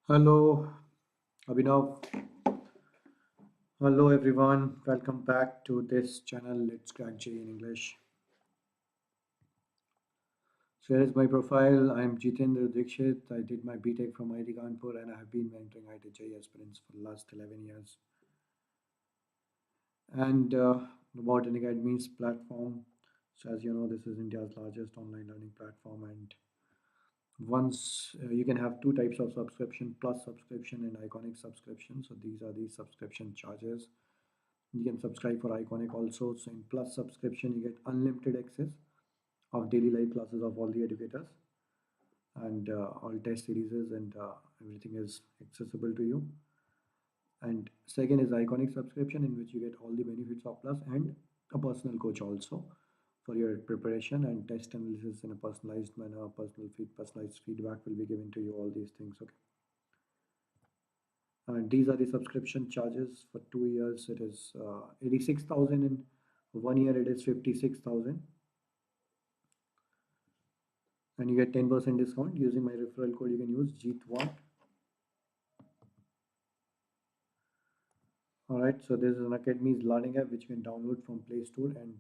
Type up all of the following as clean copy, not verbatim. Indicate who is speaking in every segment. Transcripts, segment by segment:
Speaker 1: Hello, Abhinav. Hello, everyone. Welcome back to this channel. Let's crack J in English. So here is my profile. I'm Jeetendra Dixit. I did my BTech from IIT Kanpur and I have been mentoring IIT-JEE aspirants for the last 11 years. And about Unacademy's platform. So as you know, this is India's largest online learning platform, and once you can have two types of subscription: plus subscription and iconic subscription. So these are the subscription charges. You can subscribe for iconic also. So in plus subscription you get unlimited access of daily live classes of all the educators, and all test series, and everything is accessible to you. And second is iconic subscription, in which you get all the benefits of plus and a personal coach also for your preparation and test analysis in a personalized manner. Personalized feedback will be given to you, all these things. Okay, and these are the subscription charges. For 2 years it is 86,000. In 1 year it is 56,000, and you get 10% discount using my referral code. You can use Jeet1. All right, so this is Unacademy's learning app which you can download from Play Store, and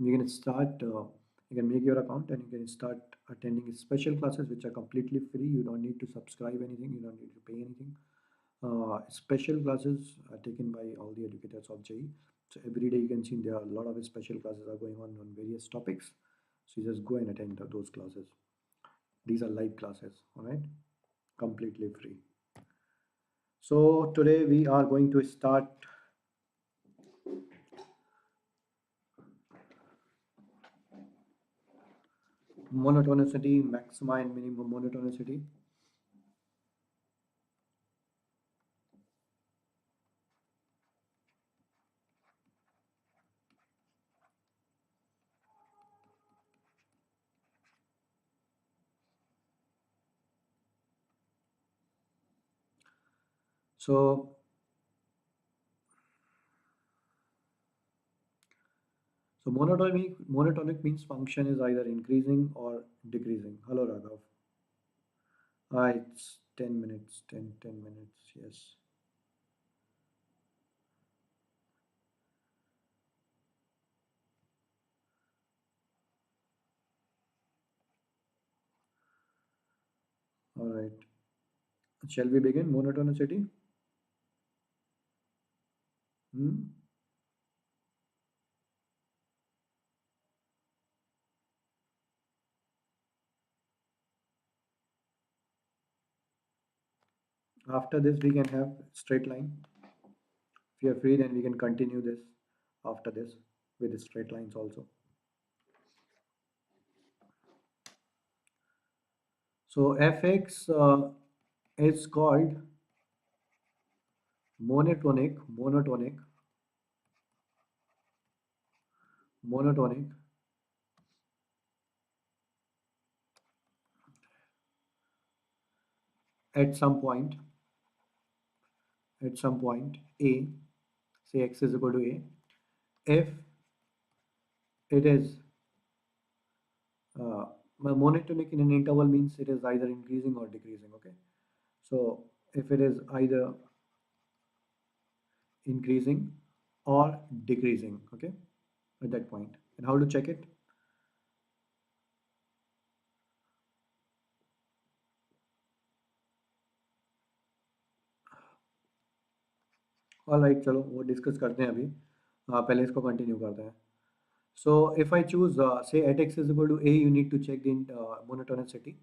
Speaker 1: you can start. You can make your account and you can start attending special classes which are completely free. You don't need to subscribe anything. You don't need to pay anything. Special classes are taken by all the educators of JEE. So every day you can see there are a lot of special classes are going on various topics. So you just go and attend those classes. These are live classes, all right, completely free. So today we are going to start monotonicity, maxima and minimum monotonicity. So, monotonic means function is either increasing or decreasing. Hello, Raghav. It's 10 minutes, 10 minutes, yes. All right. Shall we begin monotonicity? Hmm? After this, we can have straight line. If you are free, then we can continue this after this with the straight lines also. So fx is called monotonic at some point, a, say x is equal to a, if it is uh, monotonic in an interval means it is either increasing or decreasing. Okay, so if it is either increasing or decreasing, okay, at that point. And how to check it? All right, चलो वो discuss करते हैं अभी. पहले इसको continue करते हैं. So if I choose, say at x is equal to a, you need to check the monotonicity.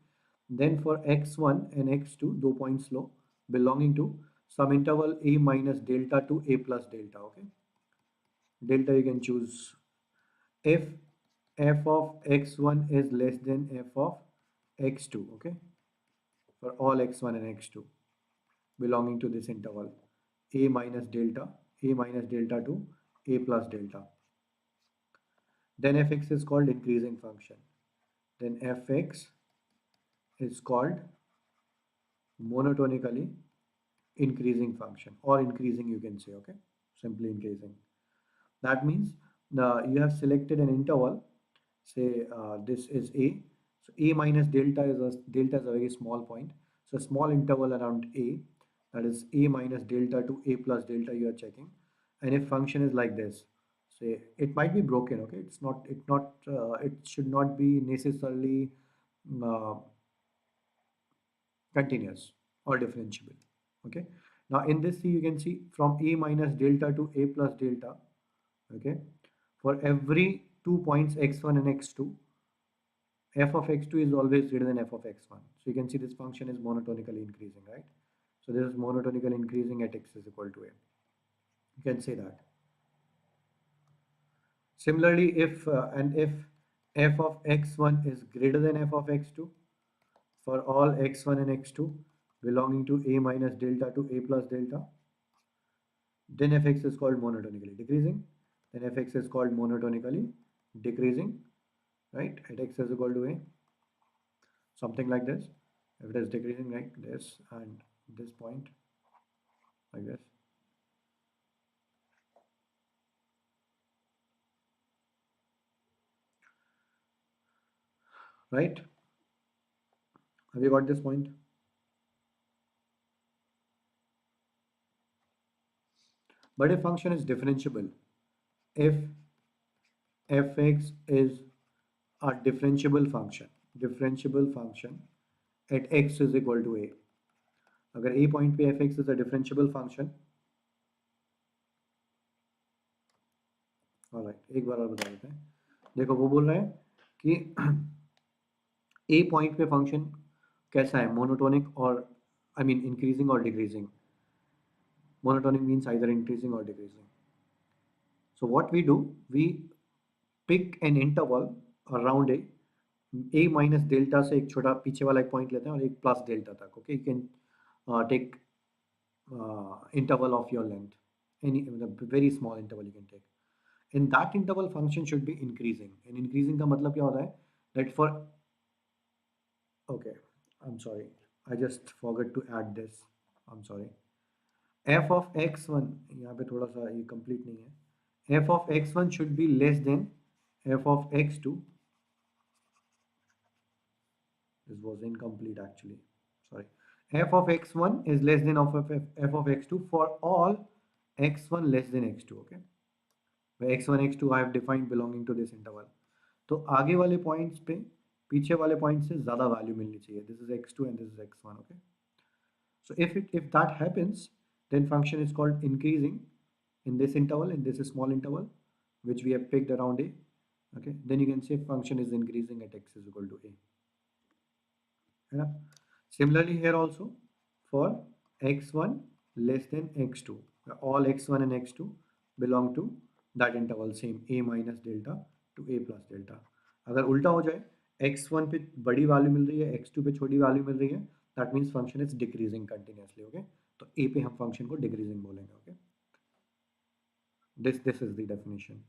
Speaker 1: Then for x1 and x2, 2 points low, belonging to some interval a minus delta to a plus delta. Okay, delta you can choose if f of x1 is less than f of x2. Okay, for all x1 and x2 belonging to this interval a minus delta to a plus delta. Then fx is called increasing function. Then fx is called monotonically increasing function, or increasing you can say. Okay, simply increasing. That means you have selected an interval, say this is a. So a minus delta is a very small point. So small interval around a, that is a minus delta to a plus delta you are checking. And if function is like this, say it might be broken, okay? It should not be necessarily uh, continuous or differentiable, okay? Now in this C you can see from a minus delta to a plus delta, okay? For every 2 points x1 and x2, f of x2 is always greater than f of x1. So you can see this function is monotonically increasing, right? So this is monotonically increasing at x is equal to a. You can say that. Similarly, if f of x1 is greater than f of x2 for all x1 and x2 belonging to a minus delta to a plus delta, then fx is called monotonically decreasing. Then fx is called monotonically decreasing, right? At x is equal to a, something like this. If it is decreasing like this and this point like this, right? Have you got this point? But if function is differentiable, if fx is a differentiable function at x is equal to a, अगर a point पे fx is a differentiable function, alright एक बार और बता देते हैं. देखो वो बोल रहा है कि a पॉइंट पे फंक्शन कैसा है, मोनोटोनिक और आई मीन इंक्रीजिंग और decreasing. Monotonic means either increasing or decreasing. So what we do, we pick an interval around a minus delta से एक छोटा पीछे वाला एक पॉइंट लेते हैं और एक प्लस डेल्टा तक. Okay, you can take interval of your length, any very small interval you can take. In that interval function should be increasing. And increasing का मतलब क्या होता है, that for, okay, I'm sorry, I just forgot to add this, I'm sorry. f of x1 यहाँ पे थोड़ा सा ये complete नहीं है. f of x1 should be less than f of x2. This was incomplete actually, sorry. F of x1 is less than f of x2 for all x1 less than x2, okay? Where x1 x2 I have defined belonging to this interval. तो आगे वाले points पे पीछे वाले point से ज़्यादा value मिलनी चाहिए. This is x2 and this is x1, okay? So if that happens, then function is called increasing in this interval, in this small interval, which we have picked around a. Okay, then you can say function is increasing at x is equal to a. Yeah. Similarly here also for x1 less than x2, all x1 and x2 belong to that interval, same a minus delta to a plus delta. अगर उल्टा हो जाए, x1 पे बड़ी value मिल रही है, x2 पे छोटी वैल्यू मिल रही है, that means function is decreasing continuously, okay? तो a पे हम function को decreasing बोलेंगे, okay? This is the definition.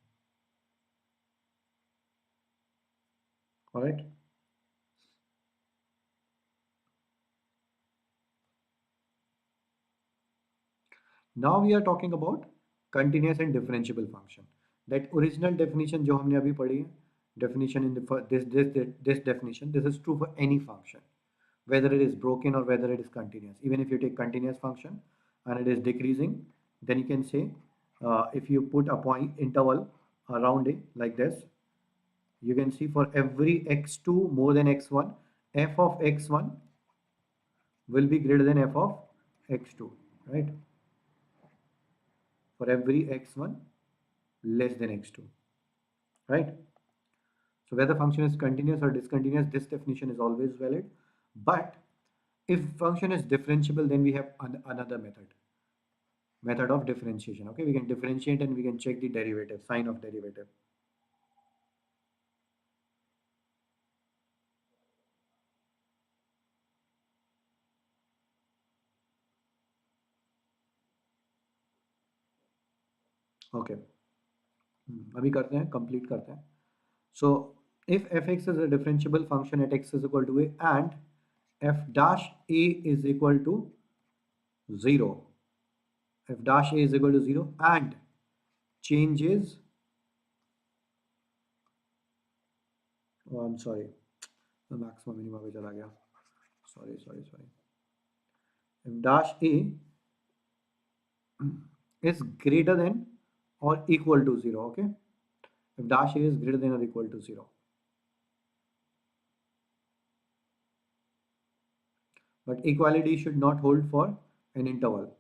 Speaker 1: All right. Now we are talking about continuous and differentiable function. That original definition जो हमने अभी पढ़ी है, definition in this definition, this is true for any function, whether it is broken or whether it is continuous. Even if you take continuous function and it is decreasing, then you can say if you put a point interval around it like this, you can see for every x2 more than x1, f of x1 will be greater than f of x2, right? For every x1 less than x2, right? So whether function is continuous or discontinuous, this definition is always valid. But if function is differentiable, then we have another method of differentiation. Okay, we can differentiate and we can check the derivative, sign of derivative. Okay, अभी करते हैं, complete करते हैं. So if fx is a differentiable function at x is equal to a and f dash a is equal to 0, f dash a is equal to 0 and changes, oh I'm sorry, the maximum minimum पे चला गया, sorry. if dash a is greater than or equal to 0, okay, if dash a is greater than or equal to 0, but equality should not hold for an interval.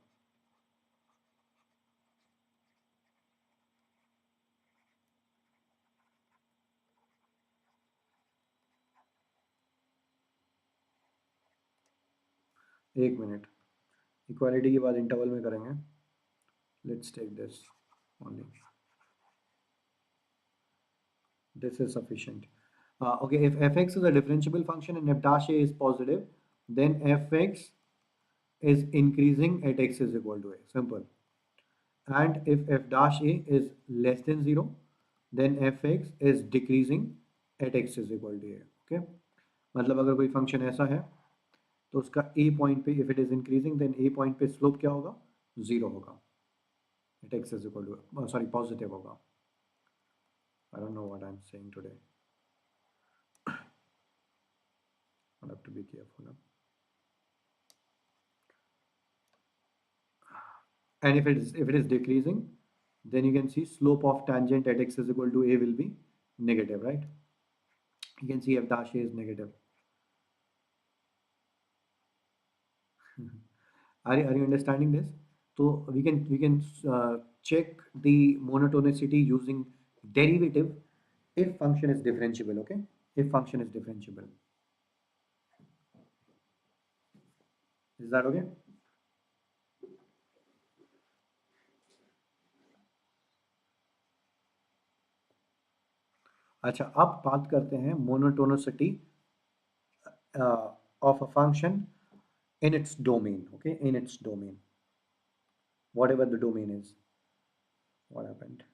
Speaker 1: एक minute, equality के बाद interval में करेंगे. Let's take this only. This is sufficient. Okay, if fx is a differentiable function and f dash a is positive, then fx is increasing at x is equal to a. Simple. And if f dash a is less than 0, then fx is decreasing at x is equal to a. Okay, मतलब अगर कोई function ऐसा है तो उसका a point पे if it is increasing, then a point पे slope क्या होगा, 0 होगा, at x is equal to sorry positive होगा. I don't know what I'm saying today. I'll have to be careful now. And if it is decreasing, then you can see slope of tangent at x is equal to a will be negative, right? You can see f dash a is negative. Are you understanding this? So we can check the monotonicity using derivative if function is differentiable. Okay, if function is differentiable, is that okay? अच्छा, अब बात करते हैं monotonicity of a function in its domain. Okay, in its domain, whatever the domain is. What happened?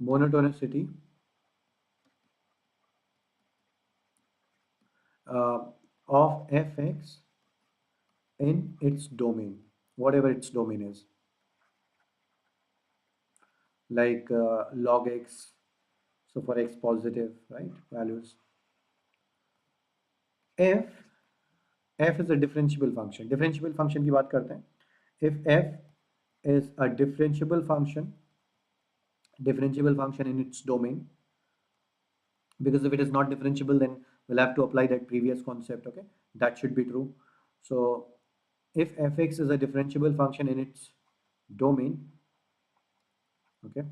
Speaker 1: Monotonicity uh, of fx in its domain, whatever its domain is, like log x. So for x positive, right, values. If f is a differentiable function, differentiable function की बात करते हैं. If f is a differentiable function in its domain, because if it is not differentiable, then we'll have to apply that previous concept. Okay, that should be true. So if fx is a differentiable function in its domain, okay,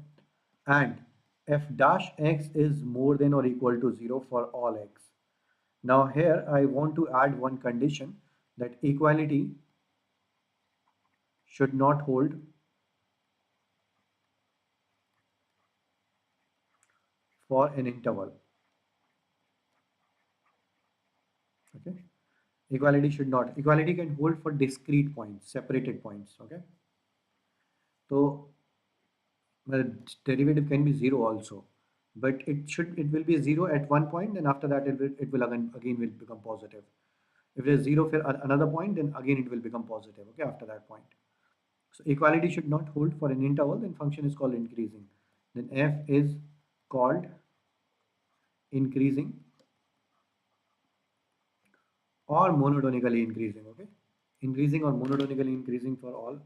Speaker 1: and f dash x is more than or equal to 0 for all x. Now here I want to add one condition, that equality should not hold for an interval. Okay, equality can hold for discrete points, separated points. Okay, so well, derivative can be 0 also, but it will be 0 at one point, and after that it will again will become positive. If it is 0 for another point, then again it will become positive. Okay, after that point. So equality should not hold for an interval, then function is called increasing. Then f is called increasing or monotonically increasing. Okay, increasing or monotonically increasing for all x.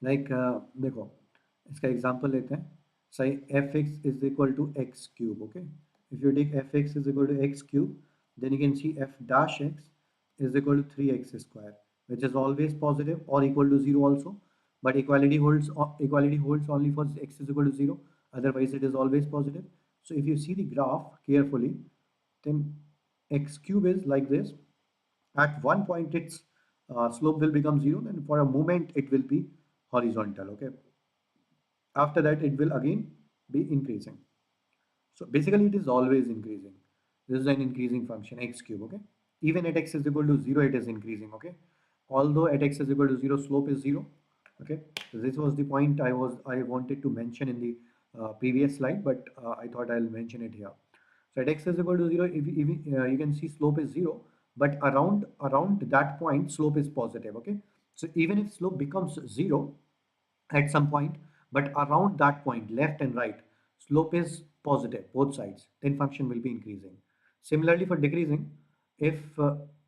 Speaker 1: Like देखो, इसका example लेते हैं. सही, fx is equal to x cube. Okay, if you take fx is equal to x cube, then you can see f dash x is equal to 3x square, which is always positive or equal to 0 also, but equality holds only for x is equal to 0, otherwise it is always positive. So if you see the graph carefully, then x cube is like this. At one point its slope will become 0, then for a moment it will be horizontal. Okay, after that it will again be increasing. So basically it is always increasing. This is an increasing function, x cube. Okay, even at x is equal to 0 it is increasing. Okay, although at x is equal to 0 slope is 0. Okay, so this was the point I wanted to mention in the previous slide, but I thought I'll mention it here. So at x is equal to 0, if you can see slope is 0, but around that point slope is positive. Okay, So even if slope becomes zero at some point, but around that point, left and right, slope is positive, both sides, then function will be increasing. Similarly for decreasing, if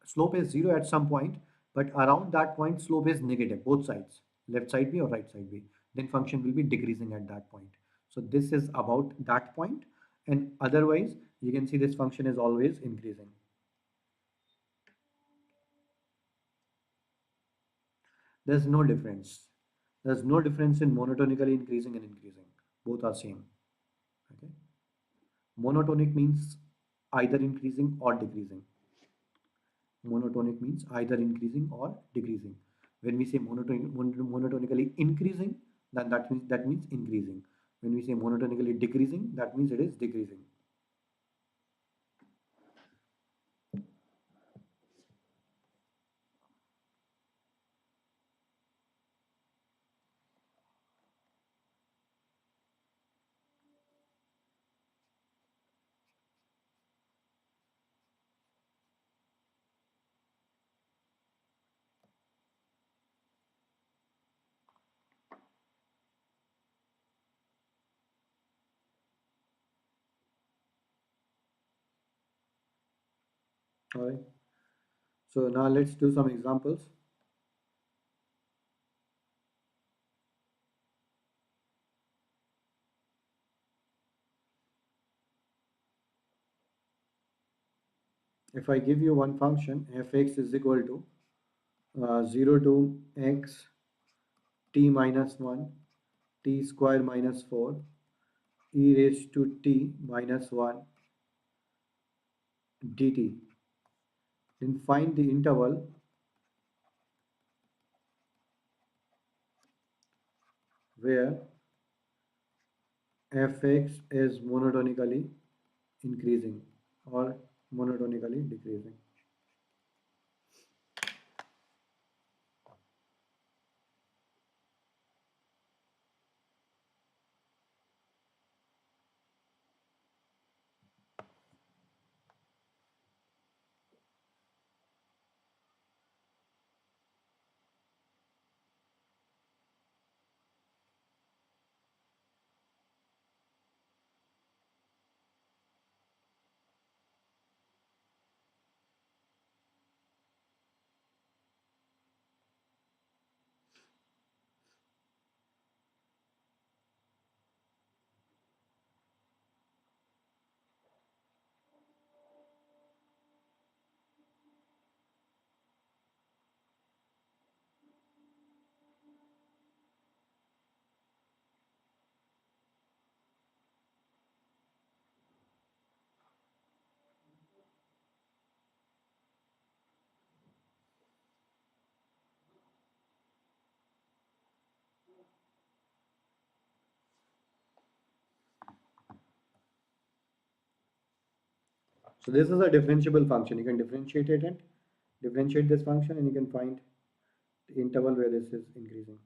Speaker 1: slope is zero at some point, but around that point, slope is negative, both sides, left side B or right side B, then function will be decreasing at that point. So this is about that point, and otherwise, you can see this function is always increasing. There's no difference. There's no difference in monotonically increasing and increasing. Both are same. Okay. Monotonic means either increasing or decreasing. Monotonic means either increasing or decreasing. When we say monotonically increasing, then that means increasing. When we say monotonically decreasing, that means it is decreasing. All right. So now let's do some examples. If I give you one function, fx is equal to 0 to x t minus 1 t square minus 4 e raised to t minus 1 dt, then find the interval where fx is monotonically increasing or monotonically decreasing. So this is a differentiable function. You can differentiate it and differentiate this function, and you can find the interval where this is increasing.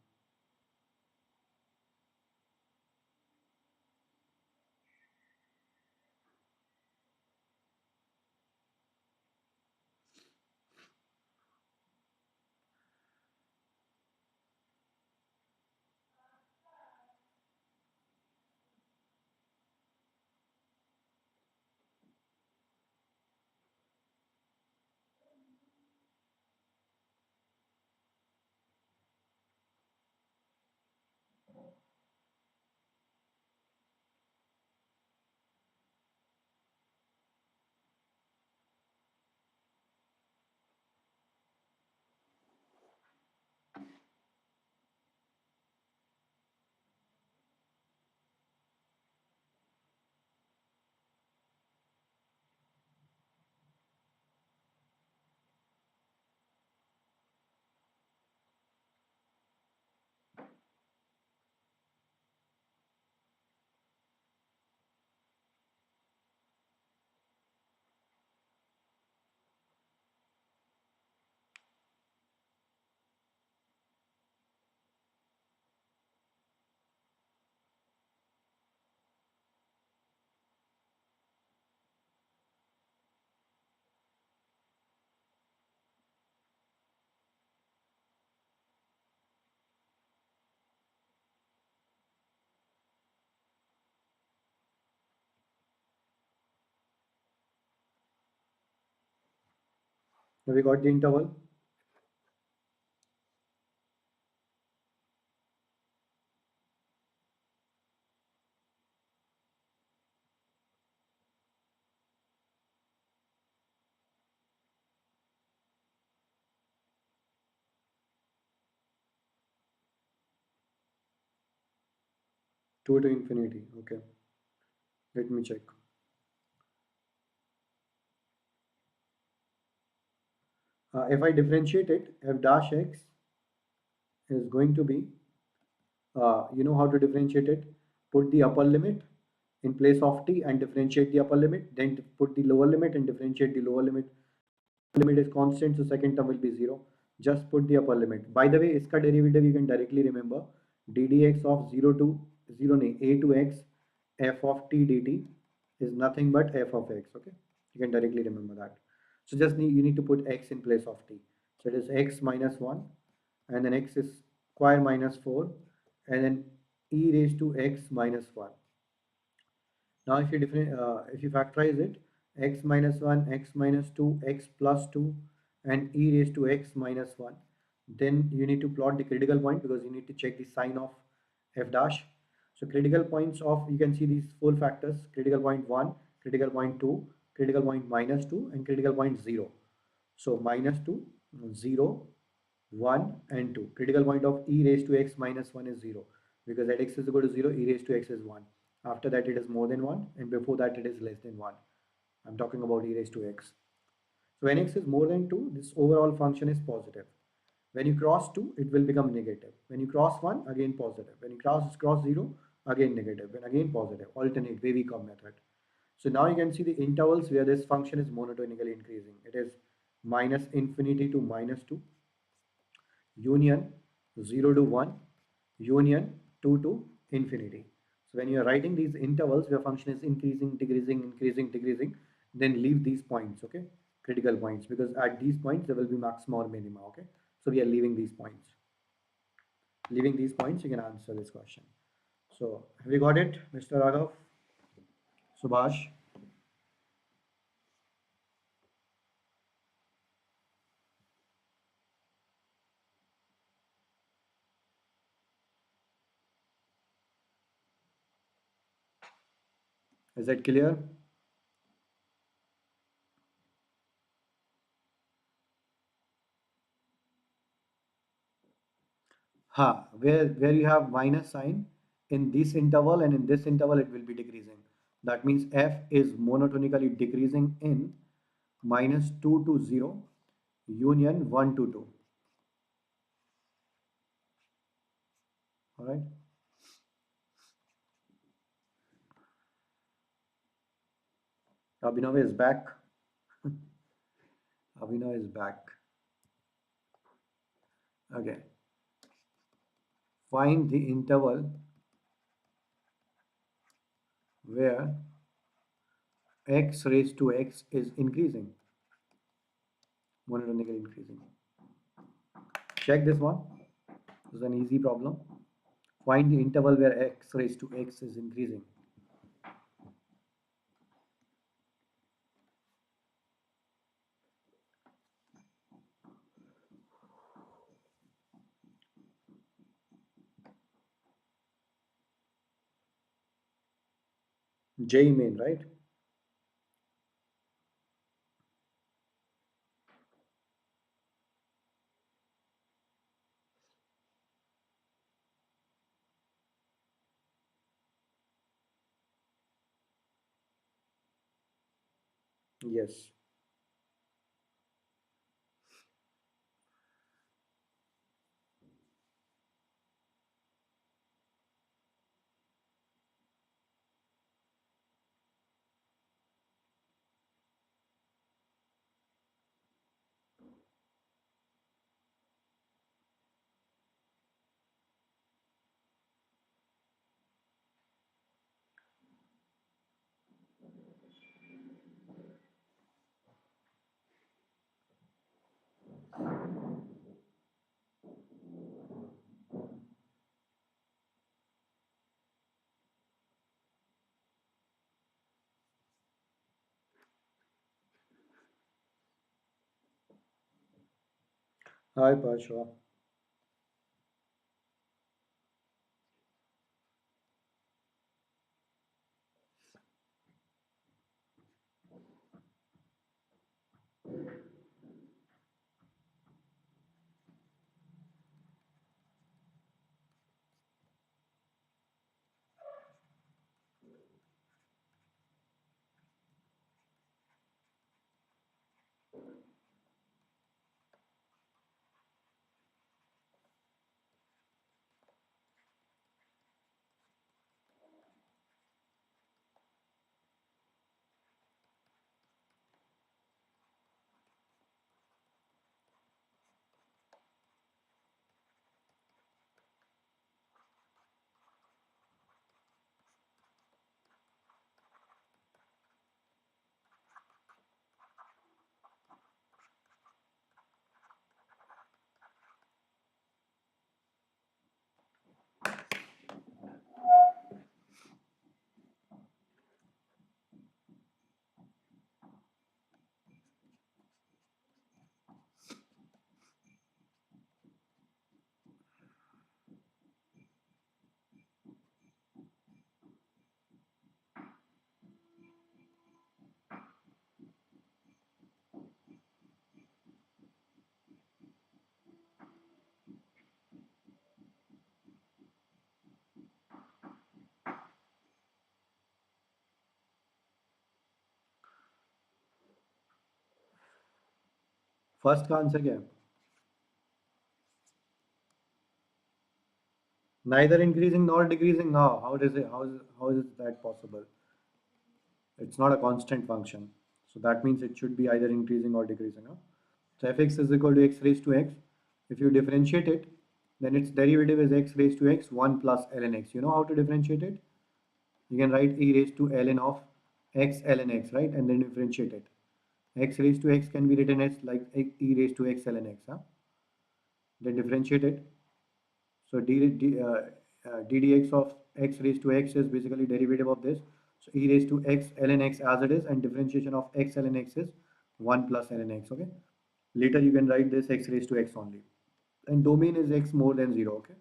Speaker 1: Have we got the interval? 2 to infinity. Okay, let me check. If I differentiate it, f dash x is going to be, you know how to differentiate it? Put the upper limit in place of t and differentiate the upper limit, then put the lower limit and differentiate the lower limit. Limit is constant, so second term will be 0. Just put the upper limit. By the way, iska derivative you can directly remember. ddx of 0 to 0 nahi, a to x f of t dt is nothing but f of x. Okay, you can directly remember that. So just you need to put x in place of t. So it is x minus 1, and then x is square minus 4, and then e raised to x minus 1. Now, if you factorize it, x minus 1, x minus 2, x plus 2, and e raised to x minus 1, then you need to plot the critical point because you need to check the sign of f dash. So critical points of, you can see these four factors: critical point 1, critical point 2, critical point minus 2, and critical point 0. So minus 2, 0, 1, and 2. Critical point of e raised to x minus 1 is 0 because at x is equal to 0, e raised to x is 1. After that it is more than 1, and before that it is less than 1. I'm talking about e raised to x. So when x is more than 2, this overall function is positive. When you cross 2, it will become negative. When you cross 1, again positive. When you cross 0, again negative. When again positive. Alternate Wavy-Cobb method. So now you can see the intervals where this function is monotonically increasing. It is minus infinity to minus 2, union 0 to 1, union 2 to infinity. So when you are writing these intervals where function is increasing, decreasing, increasing, decreasing, then leave these points, okay? Critical points, because at these points there will be maxima or minima, okay? So we are leaving these points. Leaving these points, you can answer this question. So have you got it, Mr. Raghav? Subhash? Is that clear? Where you have minus sign in this interval and in this interval it will be decreasing. That means f is monotonically decreasing in minus 2 to 0, union 1 to 2. All right. Abhinav is back. Abhinav is back. Okay. Find the interval where x raised to x is increasing, monotonically increasing. Check this one. This is an easy problem. Find the interval where x raised to x is increasing. JEE main, right? Yes. Hi, Parshva. First का answer क्या है? Neither increasing nor decreasing. How does it? How is that possible? It's not a constant function. So that means it should be either increasing or decreasing. Huh? So fx is equal to x raised to x. If you differentiate it, then its derivative is x raised to x 1 plus ln x. You know how to differentiate it? You can write e raised to ln of x ln x, right? And then differentiate it. X raised to x can be written as like e raised to x ln x. Huh? Then differentiate it. So ddx of x raised to x is basically derivative of this. So e raised to x ln x as it is, and differentiation of x ln x is 1 plus ln x. Okay. Later you can write this x raised to x only. And domain is x more than 0. Okay.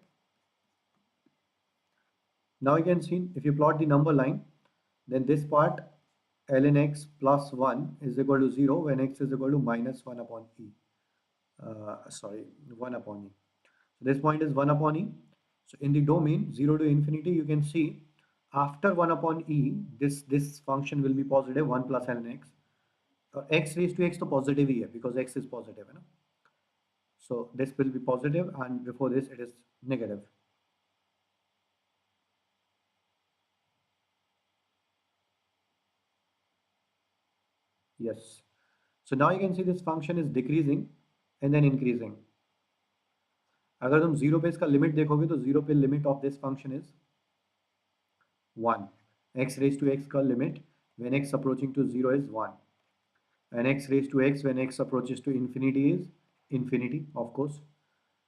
Speaker 1: Now you can see if you plot the number line, then this part ln x plus 1 is equal to 0 when x is equal to minus 1 upon e. Sorry, 1 upon e. So this point is 1 upon e. So in the domain 0 to infinity, you can see after 1 upon e, this function will be positive 1 plus ln x. X raised to x to positive e because x is positive. You know? So this will be positive and before this it is negative. Yes. So now you can see this function is decreasing and then increasing. अगर तुम zero पे इसका limit देखोगे तो zero पे limit of this function is 1. X raised to x का limit when x approaching to 0 is 1. And x raised to x when x approaches to infinity is infinity, of course.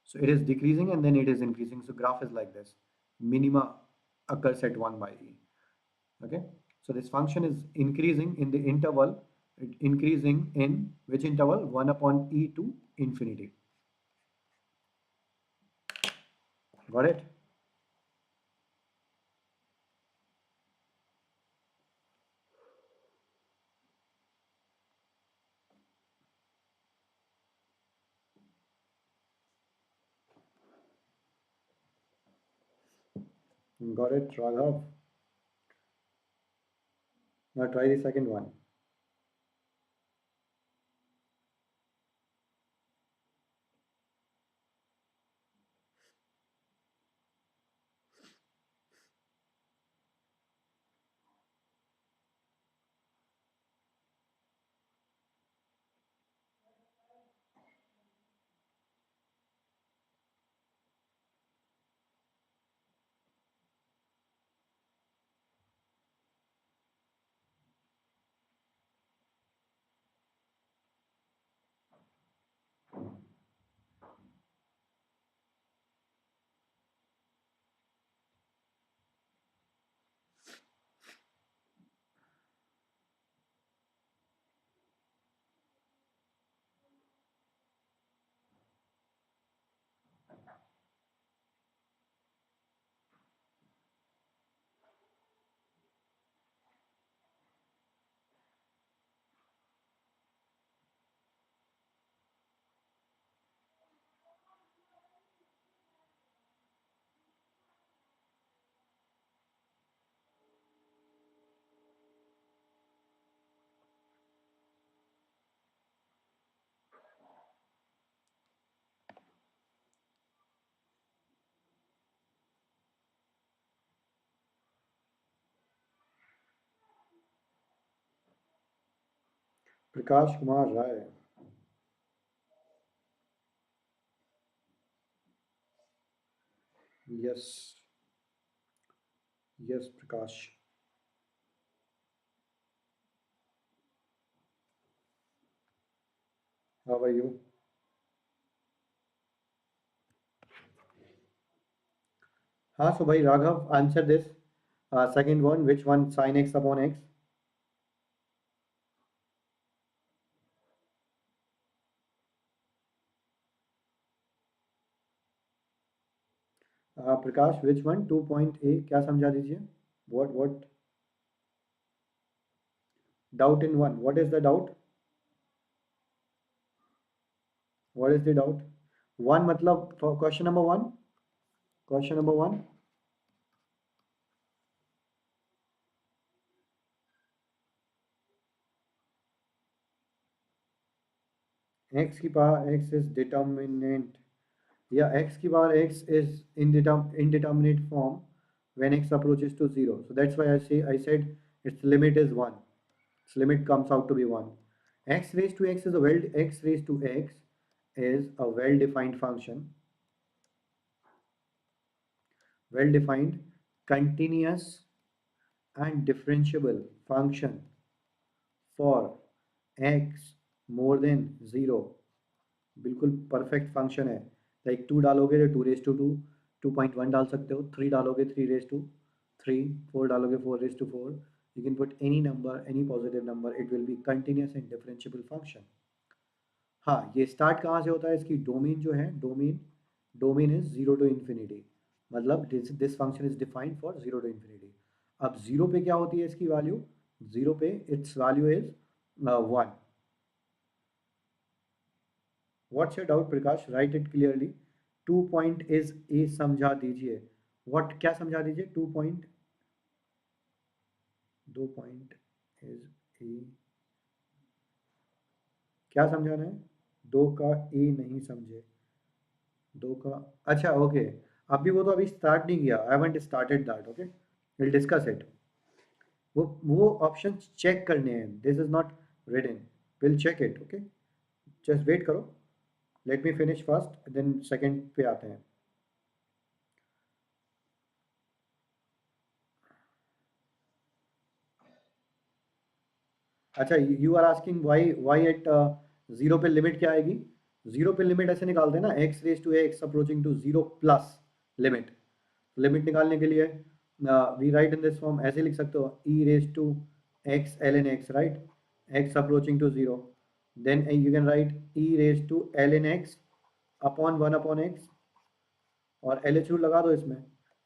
Speaker 1: So it is decreasing and then it is increasing. So graph is like this. Minima occurs at 1 by e. Okay. So this function is increasing in the interval, increasing in which interval? 1 upon e to infinity. Got it? Got it, Raghav. Now try the second one. Prakash Kumar Rai. Yes, yes, Prakash. How are you? हाँ, so भाई Raghav, answer this. Second one, which one sin x upon x? Prakash, which one? 2.a, क्या समझा दीजिए? What? Doubt in one. What is the doubt? What is the doubt? One मतलब for question number one. Question number one. X की power x is determinant. Yeah, x की power x is indeterminate form when x approaches to 0. So that's why I said its limit is 1. Its limit comes out to be 1. X raised to x is a x raised to x is a well-defined function, well-defined, continuous and differentiable function for x more than 0. बिल्कुल perfect function है. Like 2 डालोगे तो 2 raise to 2, 2.1 डाल सकते हो, 3 डालोगे 3 raise to 3, 4 डालोगे 4 raise to 4. You can put any number, any positive number, it will be continuous and differentiable function. हाँ, ये स्टार्ट कहाँ से होता है? इसकी डोमेन जो है, डोमेन इज 0 टू इन्फिनिटी. मतलब this function is defined for 0 to infinity. अब 0 पे क्या होती है इसकी वैल्यू? 0 पे it's value is 1. What's your doubt Prakash? Right it clearly. 2 point is a समझा दीजिए. व्हाट, क्या समझा दीजिए? 2 पॉइंट, 2 पॉइंट इज ए, क्या समझाना है? 2 का ए नहीं समझे. 2 का, अच्छा ओके. अभी वो तो अभी स्टार्ट नहीं किया. I haven't started that. Okay, will discuss it. वो ऑप्शन चेक करने हैं. This is not written. Will check it. Okay, just wait करो. Let me finish first, then second पे आते हैं. अच्छा, you are asking Y at 0 पे limit क्या आएगी? 0 पे लिमिट ऐसे निकालते हैं ना, x raise to x approaching to 0 plus limit. Limit निकालने के लिए we write in this form. ऐसे लिख सकते हो, e raise to x ln x, right? x approaching to 0. Then you can write e raise to ln x upon 1 upon x. और L H rule लगा दो इसमें.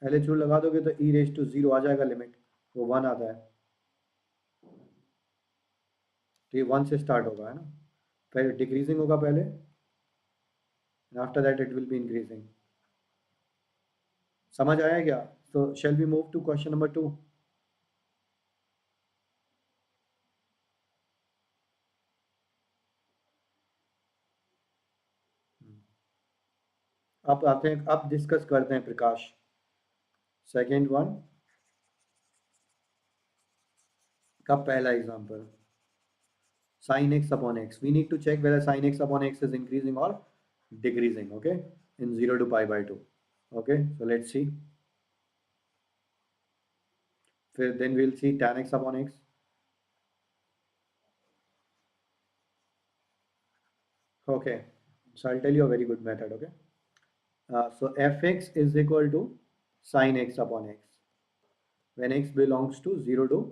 Speaker 1: एल एच रूल लगा दोगे तो e रेज टू 0 आ जाएगा limit, वो 1 आता है. तो ये 1 से स्टार्ट होगा, है ना? पहले डिक्रीजिंग होगा पहले, after that it will be increasing. समझ आया क्या? तो shall we move to question number 2. अब आते हैं, अब डिस्कस करते हैं प्रकाश. सेकेंड वन का पहला example, sin x upon x. We need to check whether sin x upon x is increasing or decreasing, okay, in 0 to pi by 2. Okay, so let's see. Then we'll see tan x upon x. Okay, so I'll tell you a very good method. Okay, so fx is equal to sin x upon x when x belongs to 0 to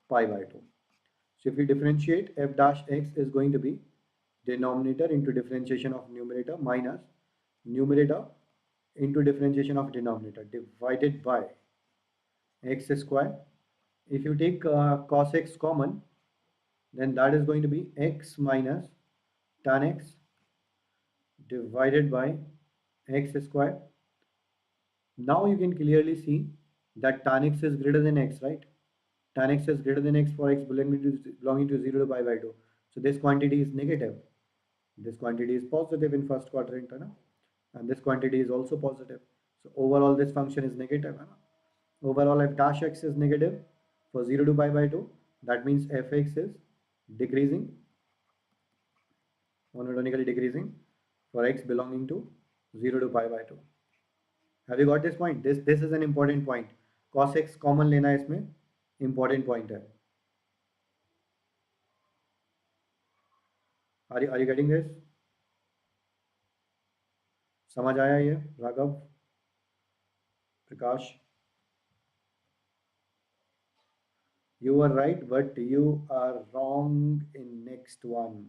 Speaker 1: pi by 2. So if we differentiate, f dash x is going to be denominator into differentiation of numerator minus numerator into differentiation of denominator divided by x square. If you take cos x common, then that is going to be x minus tan x divided by x square. Now you can clearly see that tan x is greater than x, right? Tan x is greater than x for x belonging to 0 to pi by 2. So this quantity is negative. This quantity is positive in first quadrant, and this quantity is also positive. So overall this function is negative. Overall f dash x is negative for 0 to pi by 2. That means fx is decreasing. monotonically decreasing for x belonging to 0 to pi by 2. Have you got this point? This is an important point. Cos x common लेना है इसमें, important point है. Are you getting this? समझ आया ये राघव, प्रकाश? You were right, but you are wrong in next one.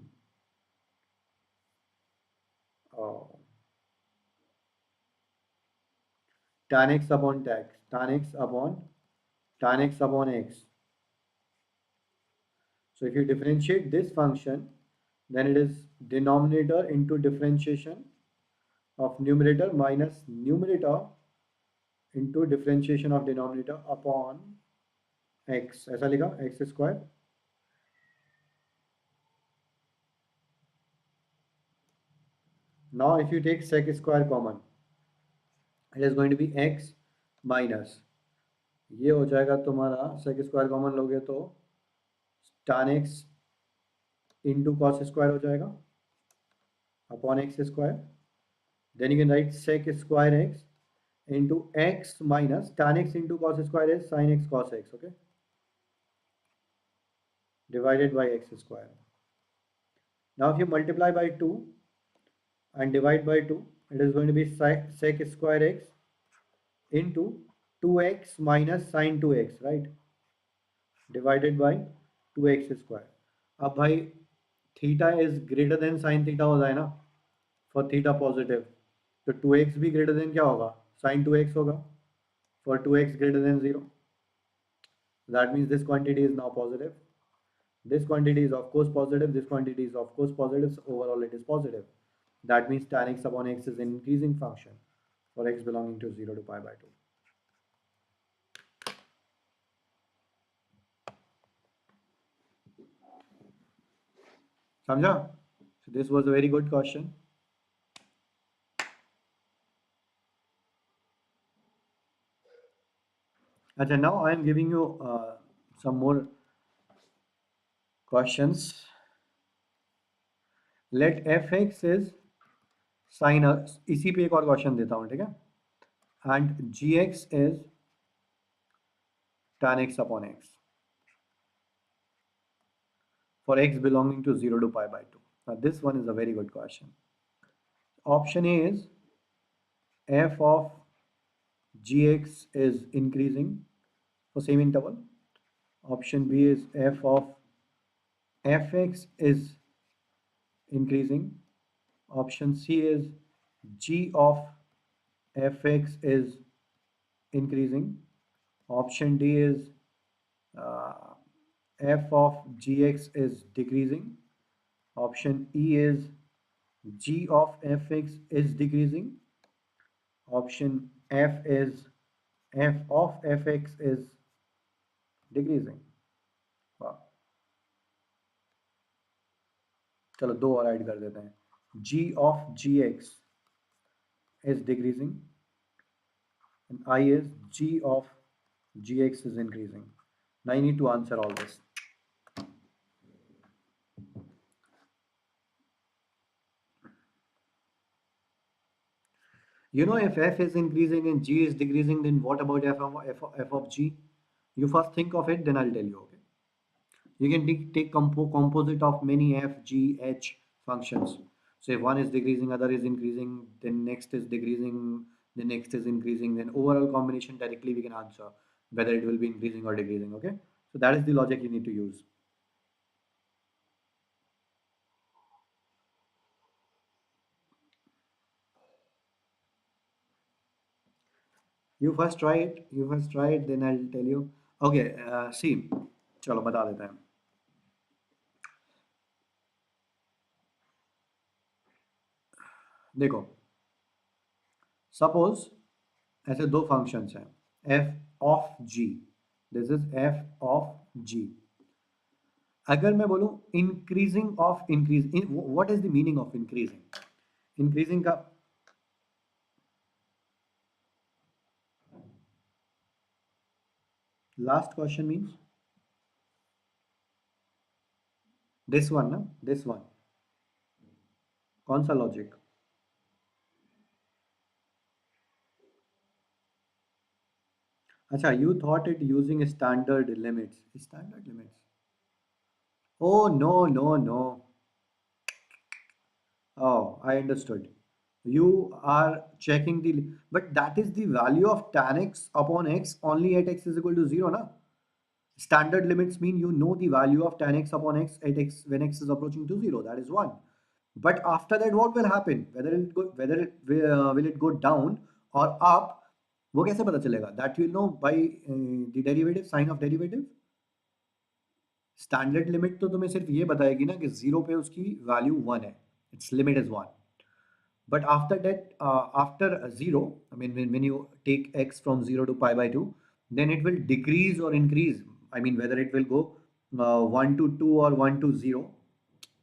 Speaker 1: Oh. Tan x upon tan x upon x. So if you differentiate this function, then it is denominator into differentiation of numerator minus numerator into differentiation of denominator upon x. ऐसा लिखा x square. Now if you take sec square common, it is going to be x minus, ये हो जाएगा तुम्हारा sec square common लोगे तो tan x into cos square हो जाएगा upon x square. Then you can write sec square x into x minus tan x into cos square is sin x cos x, okay, divided by x square. Now if you multiply by 2 and divide by 2, it is going to be sec square x into 2x minus sin 2x, right, divided by 2x square. अब भाई theta is greater then sine theta हो जाए ना, for theta positive, तो 2x भी greater than क्या होगा, sign 2x होगा, for 2x greater than 0. That means this quantity is now positive. This quantity is of course positive. This quantity is of course positive. So overall it is positive. That means tan x upon x is an increasing function for x belonging to 0 to pi by 2. समझा? So this was a very good question. अच्छा, now I am giving you some more questions. Let fx is sin, इसी पे एक और question देता हूँ, ठीक है, and gx is tan x upon x for x belonging to 0 to pi by 2. Now this one is a very good question. Option A is f of gx is increasing for same interval. Option B is f of fx is increasing. Option C is g of fx is increasing. Option D is f of gx is decreasing. Option E is g of fx is decreasing. Option F is f of fx is decreasing. वाह, चलो दो और add कर देते हैं. g of gx is decreasing and I is g of gx is increasing. Now I need to answer all this. You know, if f is increasing and g is decreasing, then what about f of g? You first think of it, then I'll tell you, okay? You can take composite of many f, g, h functions. So if one is decreasing, other is increasing, then next is decreasing, the next is increasing, then overall combination directly we can answer whether it will be increasing or decreasing, okay? So that is the logic you need to use. You first try it, then I'll tell you. Okay, see, चलो बता देते हैं. देखो, suppose ऐसे दो functions हैं, f of g, this is f of g. अगर मैं बोलूं increasing of increase, what is the meaning of increasing? Increasing का last question means this one ना, दिस वन. कौन सा लॉजिक? अच्छा, you thought it using standard limits. Standard limits. Oh, no, no, no. Oh, I understood. You are checking the, but that is the value of tan x upon x only at x is equal to 0, na? Standard limits mean you know the value of tan x upon x at x when x is approaching to 0. That is 1. But after that, what will happen? Whether it will it go down or up? वो कैसे पता चलेगा? That you know by the derivative, sign of derivative. Standard limit तो तुम्हें सिर्फ ये बताएगी ना कि जीरो पे उसकी वैल्यू वन है, it's limit is one. But after that, after zero, I mean, when you take x from 0 to pi by 2, then it will decrease or increase. I mean, whether it will go 1 to 2 or 1 to 0,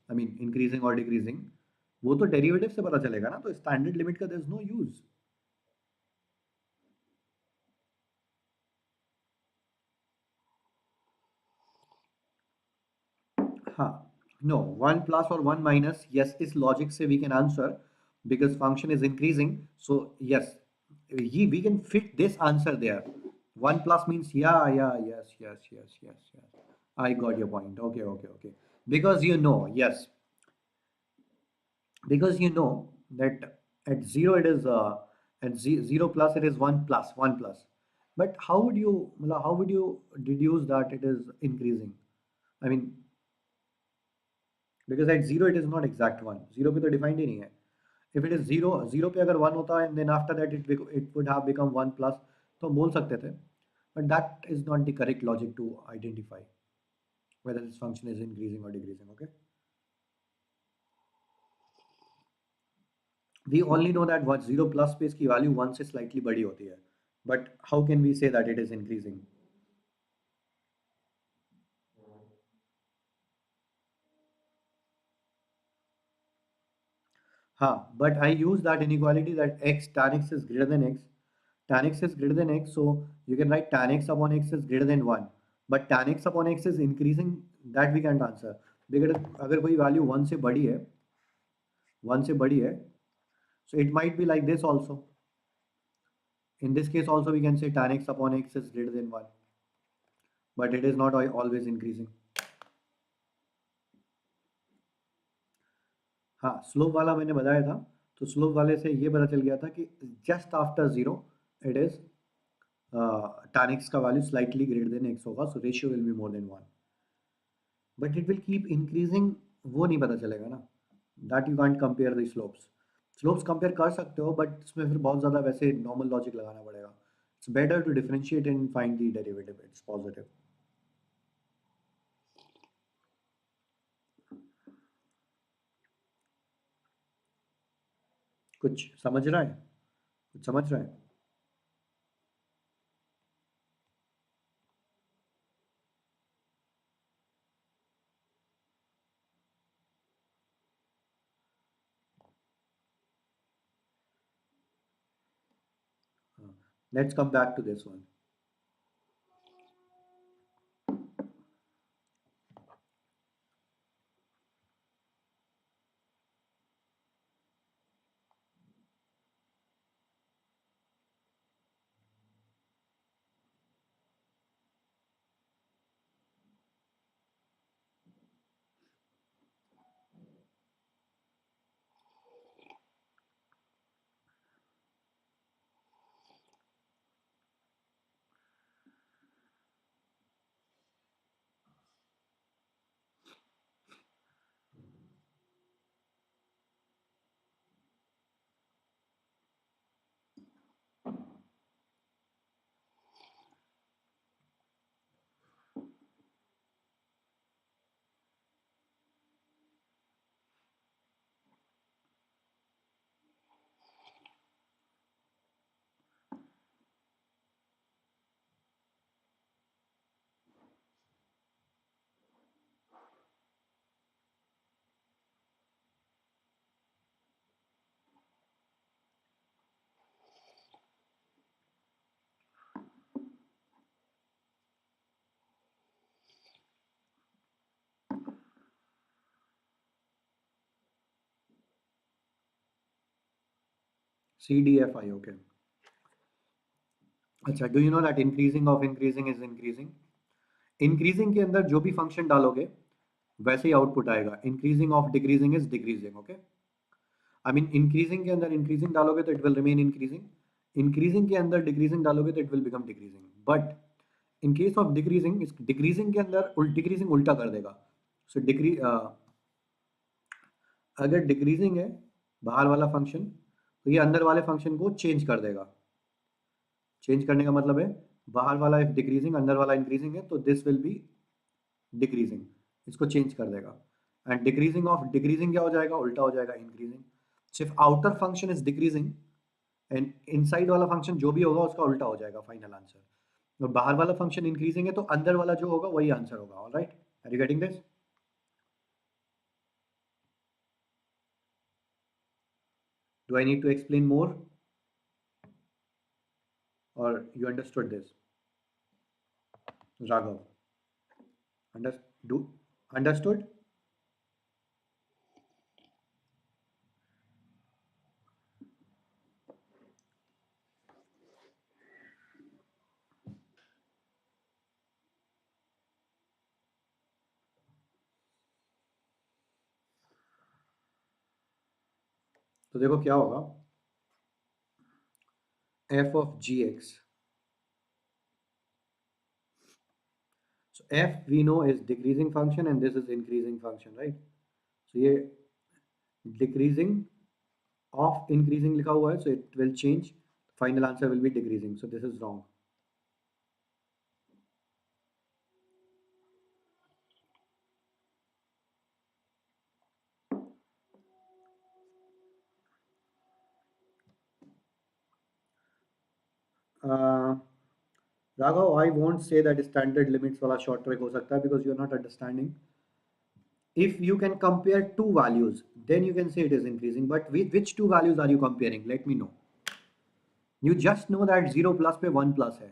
Speaker 1: I mean, increasing or decreasing, वो तो derivative से पता चलेगा ना, तो standard limit का there is no use. हाँ, no, 1 plus or 1 minus, yes, is logic say we can answer because function is increasing. So yes, we can fit this answer there. 1 plus means yeah, yeah, yes, yes, yes, yes, yes. I got your point. Okay, okay, okay. Because you know, yes, because you know that at 0 it is at 0 plus it is 1 plus 1 plus. But how would you deduce that it is increasing? I mean, because at zero it is not exact one. Zero पे तो defined ही नहीं है. If it is zero, zero पे अगर one होता है and then after that it would have become one plus, तो हम बोल सकते थे. But that is not the correct logic to identify whether this function is increasing or decreasing. Okay. We only know that what zero plus space की value one से slightly बड़ी होती है. But how can we say that it is increasing? हाँ, but I use that inequality that x tan x is greater than x. Tan x is greater than x, so you can write tan x upon x is greater than 1. But tan x upon x is increasing, that we can't answer. Because अगर कोई value 1 से बड़ी है, 1 से बड़ी है, so it might be like this also. In this case also we can say tan x upon x is greater than 1. But it is not always increasing. हाँ, slope वाला मैंने बताया था, तो स्लोप वाले से ये पता चल गया था कि just after zero it is tan x का value slightly greater than x होगा, so ratio will be more than 1. But it will keep increasing, वो नहीं पता चलेगा ना. That you can't compare the slopes. Slopes compare कर सकते हो बट इसमें फिर बहुत ज़्यादा वैसे नॉर्मल लॉजिक लगाना पड़ेगा. It's better to differentiate and find the derivative. It's positive. कुछ समझ रहा है? कुछ समझ रहा है? Let's come back to this one. C D F I, okay. अच्छा, do you know that increasing of increasing is increasing? Increasing के अंदर जो भी फंक्शन डालोगे वैसे ही आउटपुट आएगा। Increasing of decreasing is decreasing, okay. I mean increasing के अंदर इंक्रीजिंग डालोगे तो it will remain increasing. Increasing के अंदर डिक्रीजिंग डालोगे तो it will become decreasing. But in case of decreasing, इस डिक्रीजिंग के अंदर डिक्रीजिंग उल्टा कर देगा। सो डिक्री अगर डिक्रीजिंग है बाहर वाला फंक्शन, तो ये अंदर वाले फंक्शन को चेंज कर देगा। चेंज करने का मतलब है बाहर वाला इफ डिक्रीजिंग, अंदर वाला इंक्रीजिंग है, तो दिस विल बी डिक्रीजिंग, इसको चेंज कर देगा। एंड डिक्रीजिंग ऑफ डिक्रीजिंग क्या हो जाएगा? उल्टा हो जाएगा, इंक्रीजिंग। सिर्फ outer function is decreasing and inside वाला फंक्शन जो भी होगा उसका उल्टा हो जाएगा फाइनल आंसर। और बाहर वाला फंक्शन इंक्रीजिंग है तो अंदर वाला जो होगा वही आंसर होगा। Alright, are you getting this? Do I need to explain more और you understood this, Raghav? Under, do understood? तो देखो क्या होगा, f of gx, so f we know is decreasing function and this is increasing function, right? So ये decreasing of increasing लिखा हुआ है, so it will change, final answer will be decreasing, so this is wrong. uh, Raghav, I won't say that standard limits वाला short trick हो सकता है because you are not understanding. If you can compare two values, then you can say it is increasing, but which two values are you comparing? Let me know. You just know that 0 plus पे 1 plus है,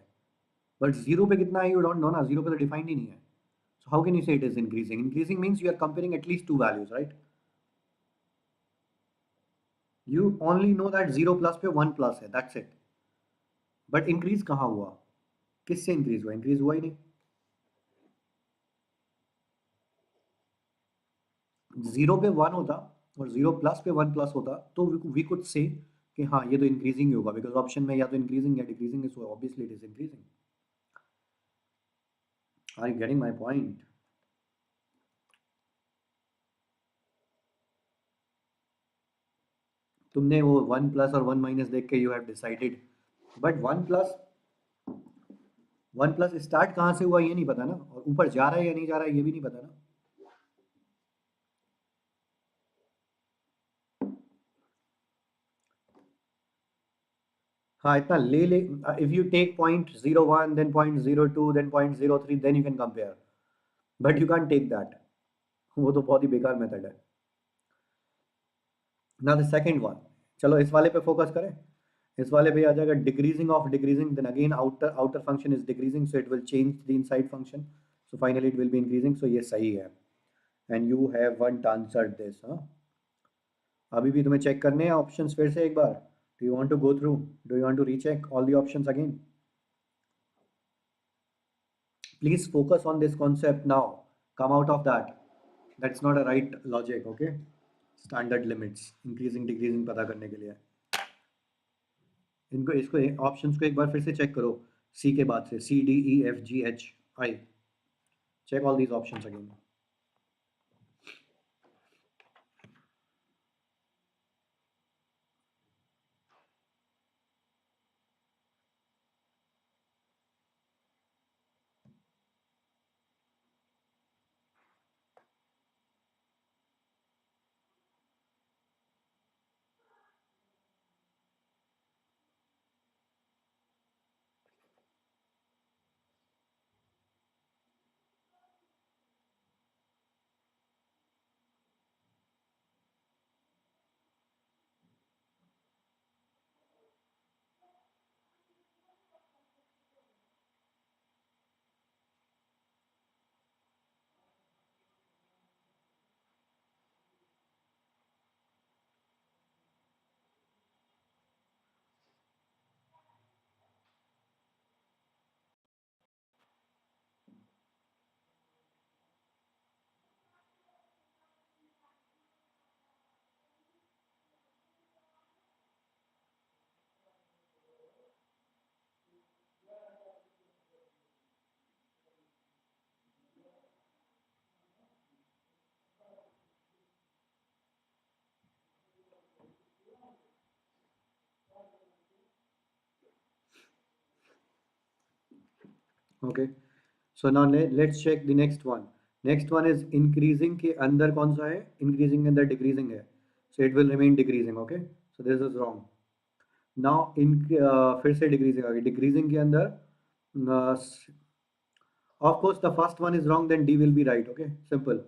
Speaker 1: but 0 पे कितना है you don't know ना, 0 पे तो defined ही नहीं है. So how can you say it is increasing? Increasing means you are comparing at least two values, right? You only know that 0 plus पे 1 plus है, that's it. But increase कहाँ हुआ? किससे increase हुआ? Increase हुआ ही नहीं. 0 पे 1 होता और 0 प्लस पे 1 प्लस होता तो we could say कि हाँ ये तो इंक्रीजिंग ही होगा, बिकॉज ऑप्शन में या तो इंक्रीजिंग या डिक्रीजिंग है, so obviously it is increasing. Are you getting my point? तुमने वो 1 प्लस और 1 माइनस देख के you have decided, but 1 plus start कहाँ से हुआ ये नहीं पता ना, और ऊपर जा रहा है या नहीं जा रहा है ये भी नहीं पता ना। हाँ इतना ले ले, if you take point 0 1 then point 0 2 then point 0 3 then you can compare, but you can take that, वो तो बहुत ही बेकार मेथड है ना। द सेकंड वन, चलो इस वाले पे फोकस करें। इस वाले पे आ जाएगा decreasing of decreasing, then again outer outer function is decreasing, so it will change the inside function, so finally it will be increasing, so ये सही है। And you have want answered this. हाँ, अभी भी तुम्हें चेक करने हैं options फिर से एक बार? Do you want to go through, do you want to recheck all the options again? Please focus on this concept now. Come out of that. That's not a right logic, okay? Standard limits, increasing, decreasing पता करने के लिए इनको इसको options को एक बार फिर से चेक करो, सी के बाद से C D E F G H I, check all these options again. Okay. So now let's check the next one. Next one is increasing के अंदर कौन सा है? Increasing के अंदर decreasing है. So it will remain decreasing. Okay. So this is wrong. Now in फिर से decreasing आ गई. Decreasing के अंदर of course the first one is wrong. Then D will be right. Okay. Simple.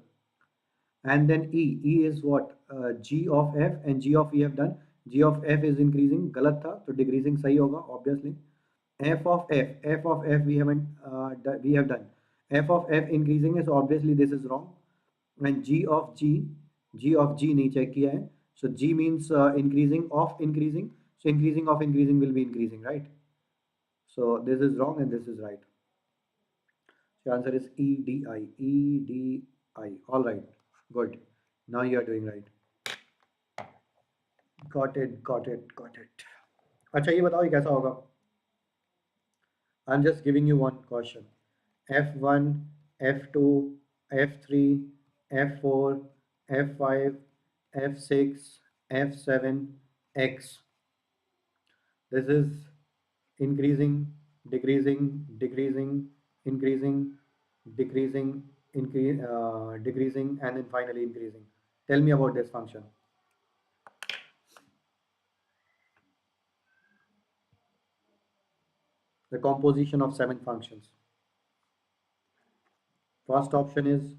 Speaker 1: And then E is what? G of F and G of E have done. G of F is increasing. गलत था तो decreasing सही होगा obviously. F of F we haven't we have done. F of F increasing है so obviously this is wrong. And G of G नहीं check किया है. So G means increasing of increasing. So increasing of increasing will be increasing, right? So this is wrong and this is right. So answer is E D I. E D I. All right. Good. Now you are doing right. Got it. Got it. Got it. अच्छा ये बताओ ये कैसा होगा? I'm just giving you one question. F1, F2, F3, F4, F5, F6, F7, X. This is increasing, decreasing, decreasing, increasing, decreasing, decreasing, and then finally increasing. Tell me about this function. The composition of 7 functions. First option is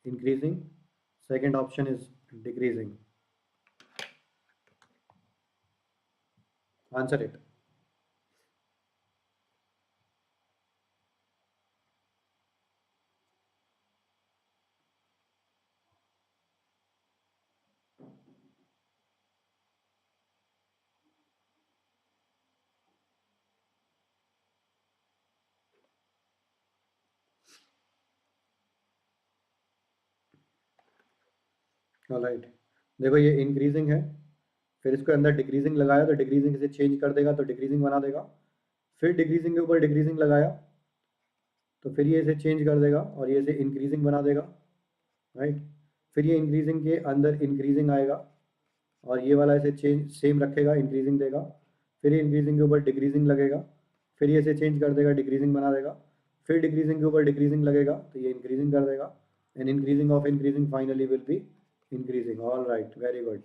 Speaker 1: increasing, second option is decreasing. Answer it. Alright, देखो ये increasing है, फिर इसको अंदर decreasing लगाया तो decreasing से change कर देगा तो डिक्रीजिंग बना देगा, फिर डिक्रीजिंग के ऊपर डिक्रीजिंग लगाया तो फिर ये इसे चेंज कर देगा और ये इसे इंक्रीजिंग बना देगा, राइट। फिर ये इंक्रीजिंग के अंदर इंक्रीजिंग आएगा और ये वाला इसे चेंज सेम रखेगा, इंक्रीजिंग देगा, फिर ये इंक्रीजिंग के ऊपर डिक्रीजिंग लगेगा, फिर ये इसे चेंज कर देगा, डिक्रीजिंग बना देगा, फिर डिक्रीजिंग के ऊपर डिक्रीजिंग लगेगा तो ये इंक्रीजिंग कर देगा, and increasing of increasing finally will be increasing. All right, very good.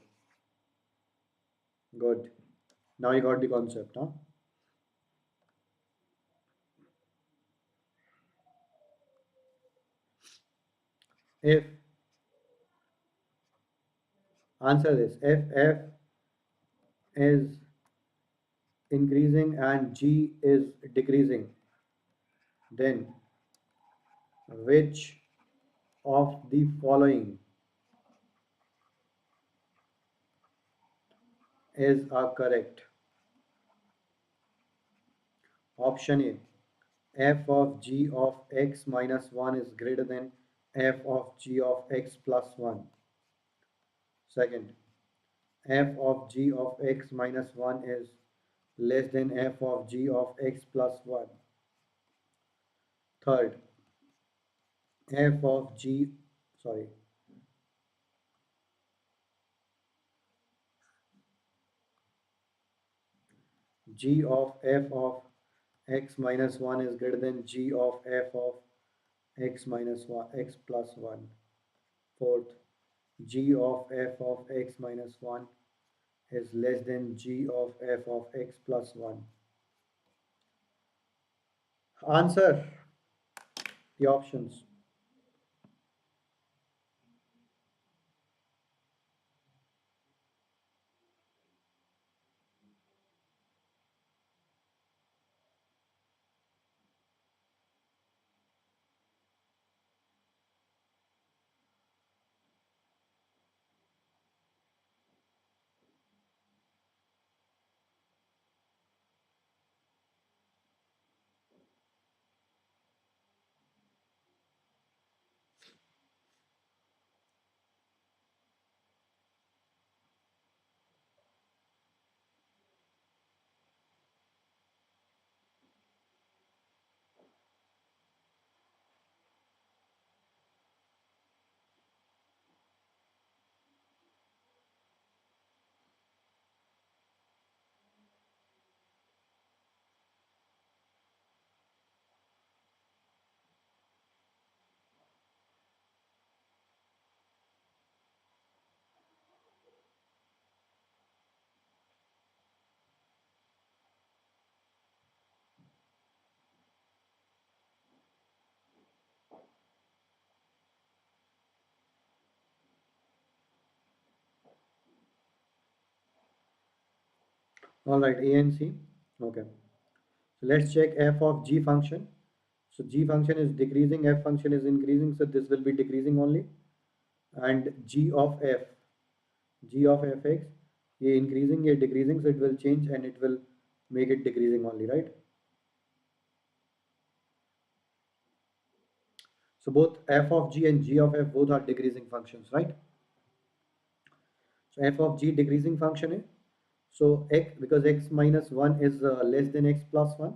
Speaker 1: Good. Now you got the concept, huh? If answer this, if F is increasing and G is decreasing, then which of the following is a correct? Option A, f of g of x minus 1 is greater than f of g of x plus 1. Second, f of g of x minus 1 is less than f of g of x plus 1. Third, f of g, sorry, g of f of x minus 1 is greater than g of f of x minus 1, x plus 1. Fourth, g of f of x minus 1 is less than g of f of x plus 1. Answer the options. All right, A and C. Okay. So let's check f of g function. So g function is decreasing, f function is increasing, so this will be decreasing only. And g of fx, ये increasing, ये decreasing, so it will change and it will make it decreasing only, right? So both f of g and g of f both are decreasing functions, right? So f of g decreasing function है. So x, because x minus 1 is less than x plus 1.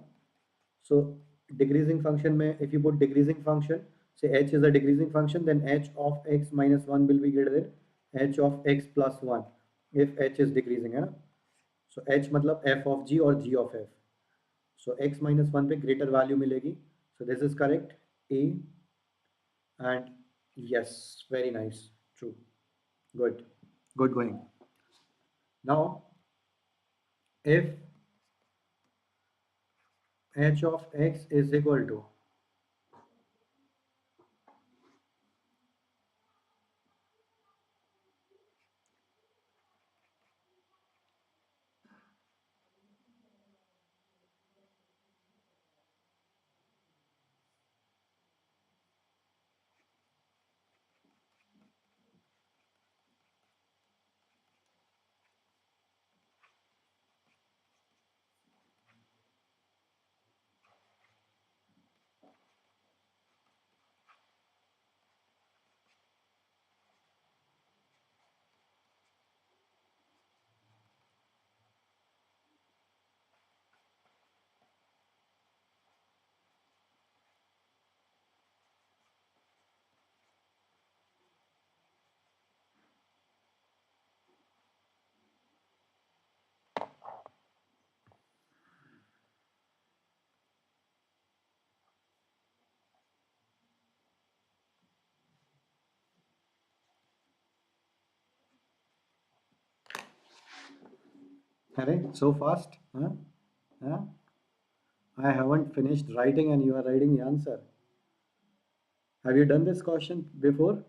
Speaker 1: So decreasing function में, if you put decreasing function, say h is a decreasing function, then h of x minus 1 will be greater than h of x plus 1 if h is decreasing, है ना? So h मतलब f of g और g of f. So x minus 1 पे greater value मिलेगी. So this is correct. A and yes, very nice. True. Good. Good going. Now, if h of x is equal to, array, so fast, huh? Huh? I haven't finished writing and you are writing the answer. Have you done this question before?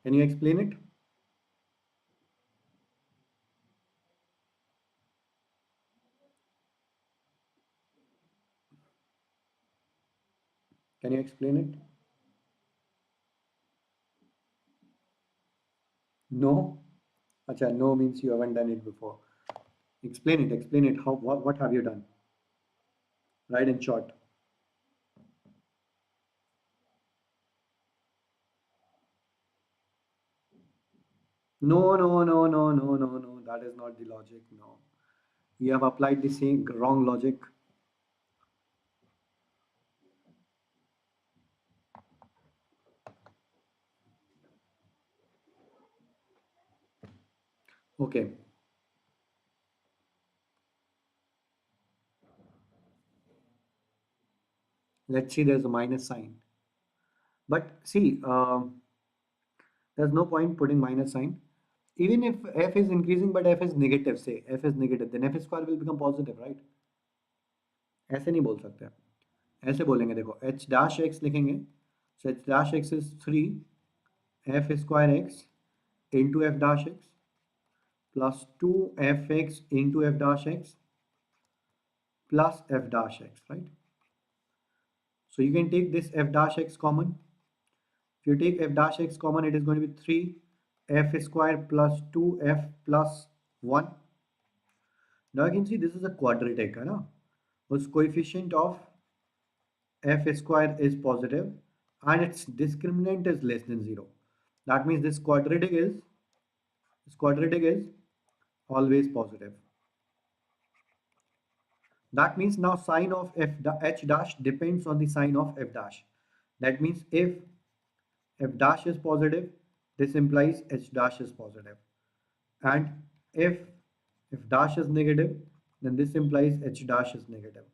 Speaker 1: Can you explain it? Can you explain it? No? Acha, no means you haven't done it before. Explain it, explain it. How, what have you done? Right in short. No, no, no, no, no, no, no. That is not the logic. No. You have applied the same wrong logic. Okay. Let's see, there's a minus sign. But see, there's no point putting minus sign. Even if f is increasing but f is negative, say f is negative, then f square will become positive, right? ऐसे नहीं बोल सकते, ऐसे बोलेंगे, देखो h dash x लिखेंगे. So h dash x is 3 f square x into f dash x plus 2 fx into f dash x plus f dash x, right? So you can take this f dash x common. If you take f dash x common, it is going to be 3 f square plus 2f plus 1. Now you can see this is a quadratic, है ना? Whose coefficient of f square is positive and its discriminant is less than 0. That means this quadratic is always positive. That means now sign of h dash depends on the sign of f dash. That means if f dash is positive, this implies h dash is positive. And if dash is negative, then this implies h dash is negative.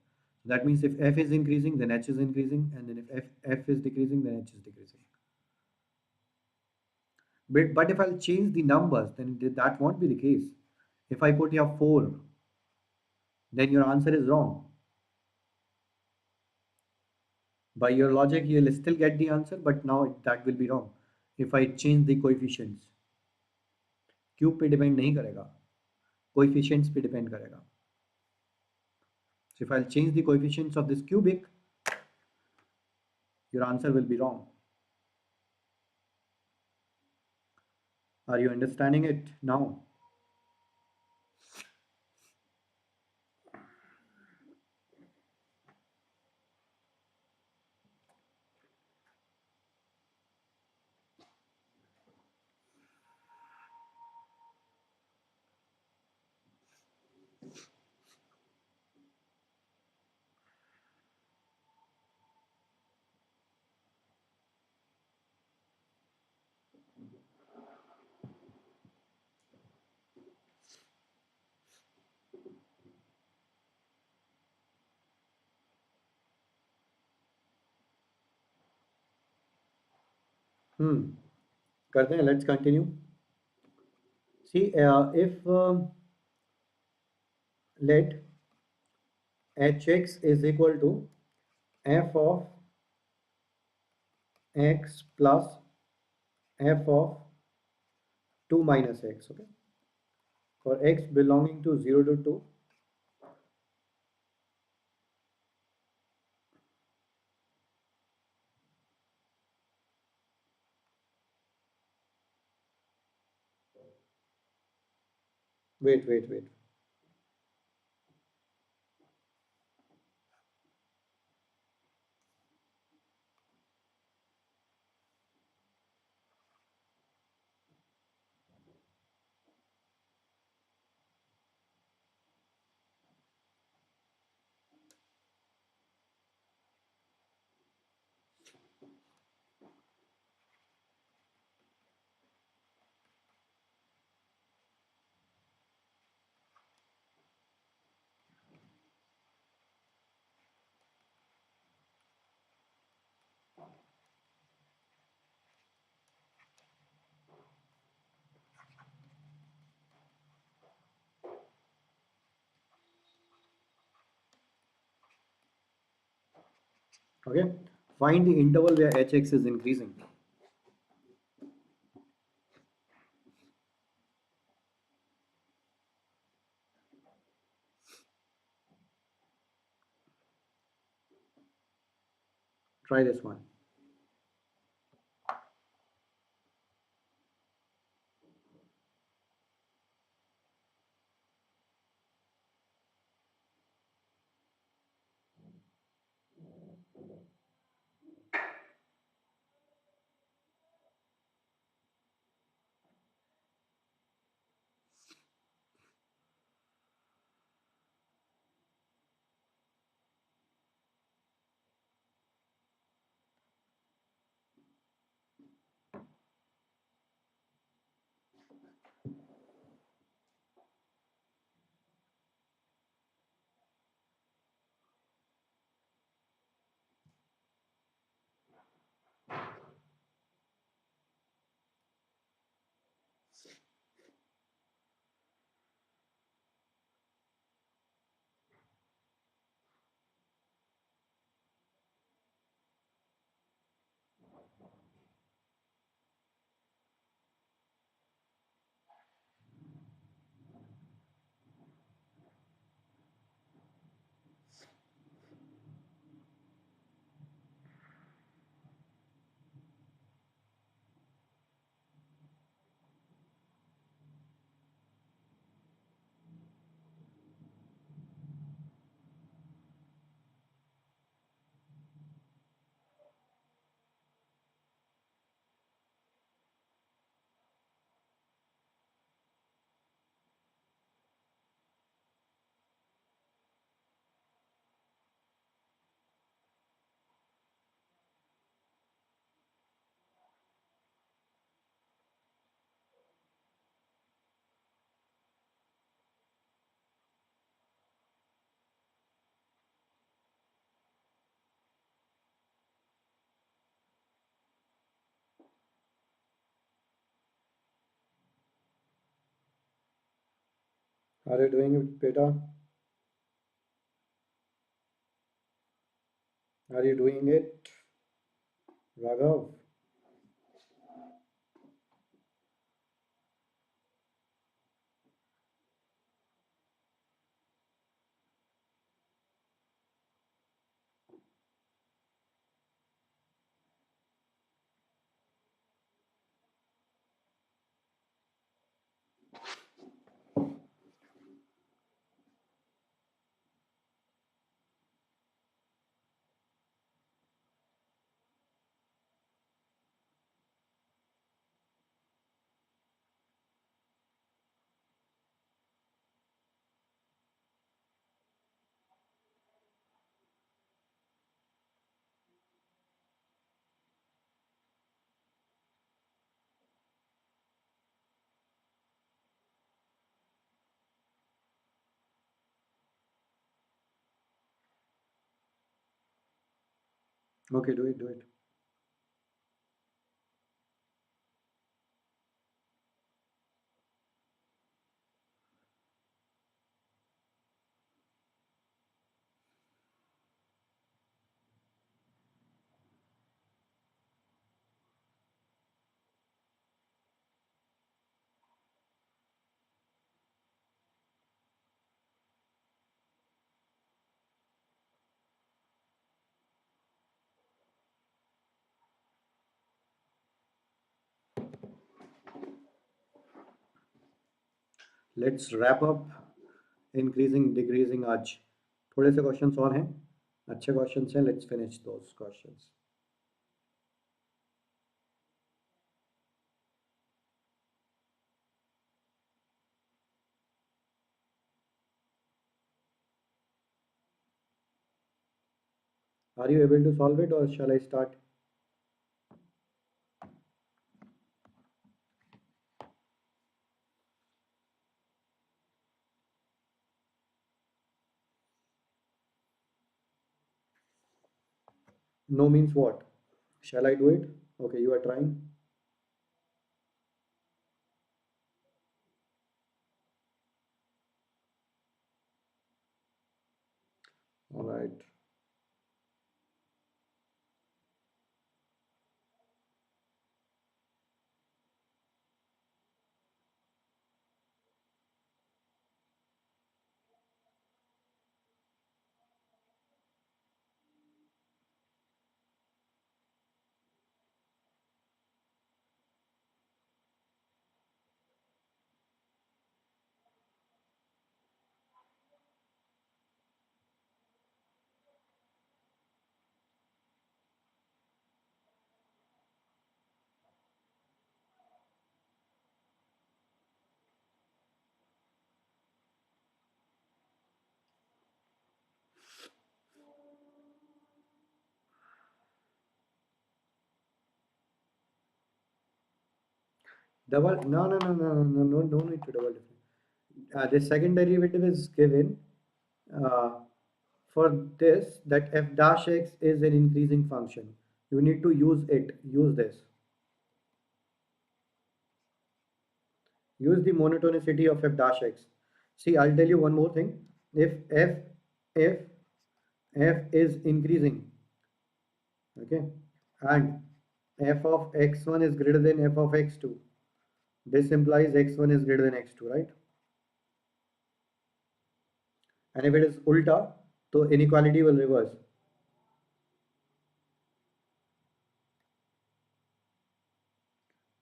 Speaker 1: That means if f is increasing, then h is increasing, and then if f is decreasing, then h is decreasing. But if I'll change the numbers, then that won't be the case. If I put here 4, then your answer is wrong. By your logic, you'll still get the answer, but now that will be wrong. If I change the coefficients, cube पे depend नहीं करेगा, coefficients पे depend करेगा. So if I'll change the coefficients of this cubic, your answer will be wrong. Are you understanding it now? करते हैं, let's continue. See, if let hx is equal to f of x plus f of 2 minus x, okay, for x belonging to 0 to 2. Wait. Okay, find the interval where hx is increasing. Try this one. Are you doing it, beta? Are you doing it? Raghav. Okay, do it, do it. Let's wrap up increasing decreasing आज थोड़े से questions और हैं, अच्छे questions हैं. Let's finish those questions. Are you able to solve it or shall I start? No means what? Shall I do it? Okay, you are trying. All right. Double, no need to double difference. The second derivative is given uh, for this, that f dash x is an increasing function. You need to use it, use this. Use the monotonicity of f dash x. See, I'll tell you one more thing. If f is increasing, okay, and f of x1 is greater than f of x2, this implies x1 is greater than x2, right? And if it is ulta, so inequality will reverse.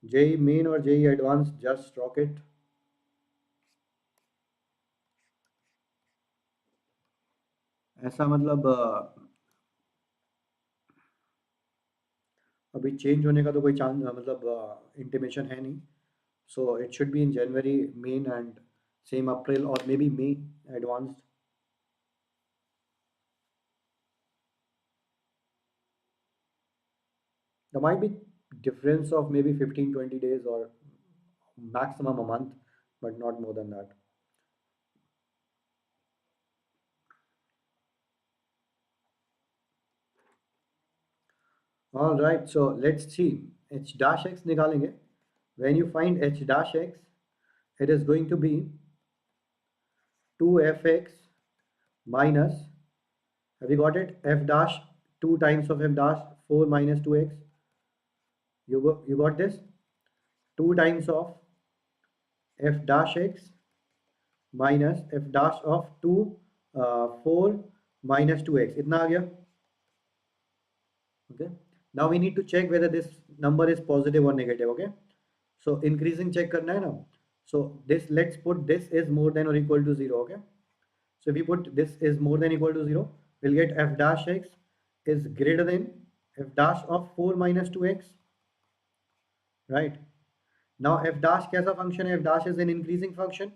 Speaker 1: JEE main और JEE advanced, just rock it. ऐसा मतलब अभी change होने का तो कोई chance मतलब intimation है नहीं. So it should be in January main and same April or maybe May advanced. There might be difference of maybe 15-20 days or maximum a month, but not more than that. All right, so let's see. H dash x निकालेंगे. When you find h dash x, it is going to be 2fx minus, have you got it? F dash 2 times of f dash 4 minus 2x. You got this? 2 times of f dash x minus f dash of 2 4 minus 2x इतना आ गया. Okay. Now we need to check whether this number is positive or negative. Okay. So increasing check करना है ना. So this, let's put this is more than or equal to 0. Okay. So if we put this is more than equal to 0, we'll get f dash x is greater than f dash of 4 minus 2x. Right. Now f dash कैसा function है? F dash is an increasing function.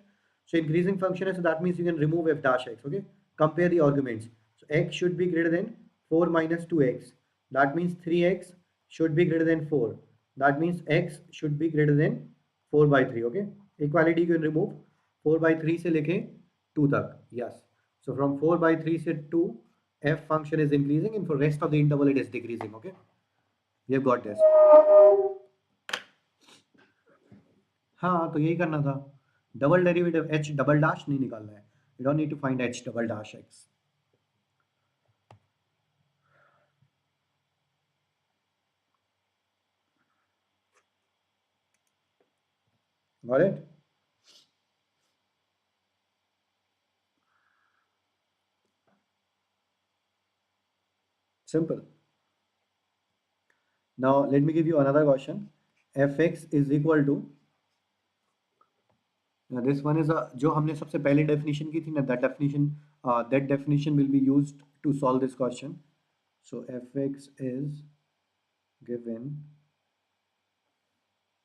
Speaker 1: So increasing function है, so that means you can remove f dash x. Okay. Compare the arguments. So x should be greater than 4 minus 2x. That means 3x should be greater than 4. That means x should be greater than 4 by 3. Okay. Equality you can remove 4 by 3 से लेके 2 तक. Yes. So from 4 by 3 से 2, f function is increasing, and for rest of the interval it is decreasing. Okay. We have got this. हाँ, तो यही करना था. Double derivative h double dash नहीं निकालना है. You don't need to find h double dash x. Got it? Simple. Now let me give you another question. fx is equal to, now this one is a, जो हमने सबसे पहले definition की थी ना, that definition will be used to solve this question. So fx is given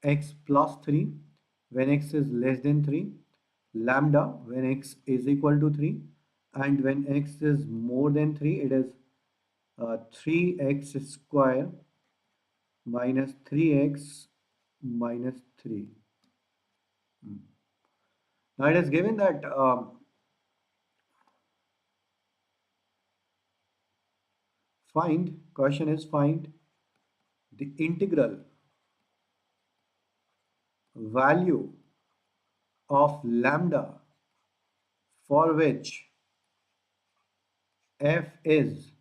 Speaker 1: x plus 3 when x is less than 3, lambda when x is equal to 3, and when x is more than 3 it is 3x square minus 3x minus 3. Now it is given that question is find the integral value of lambda for which f is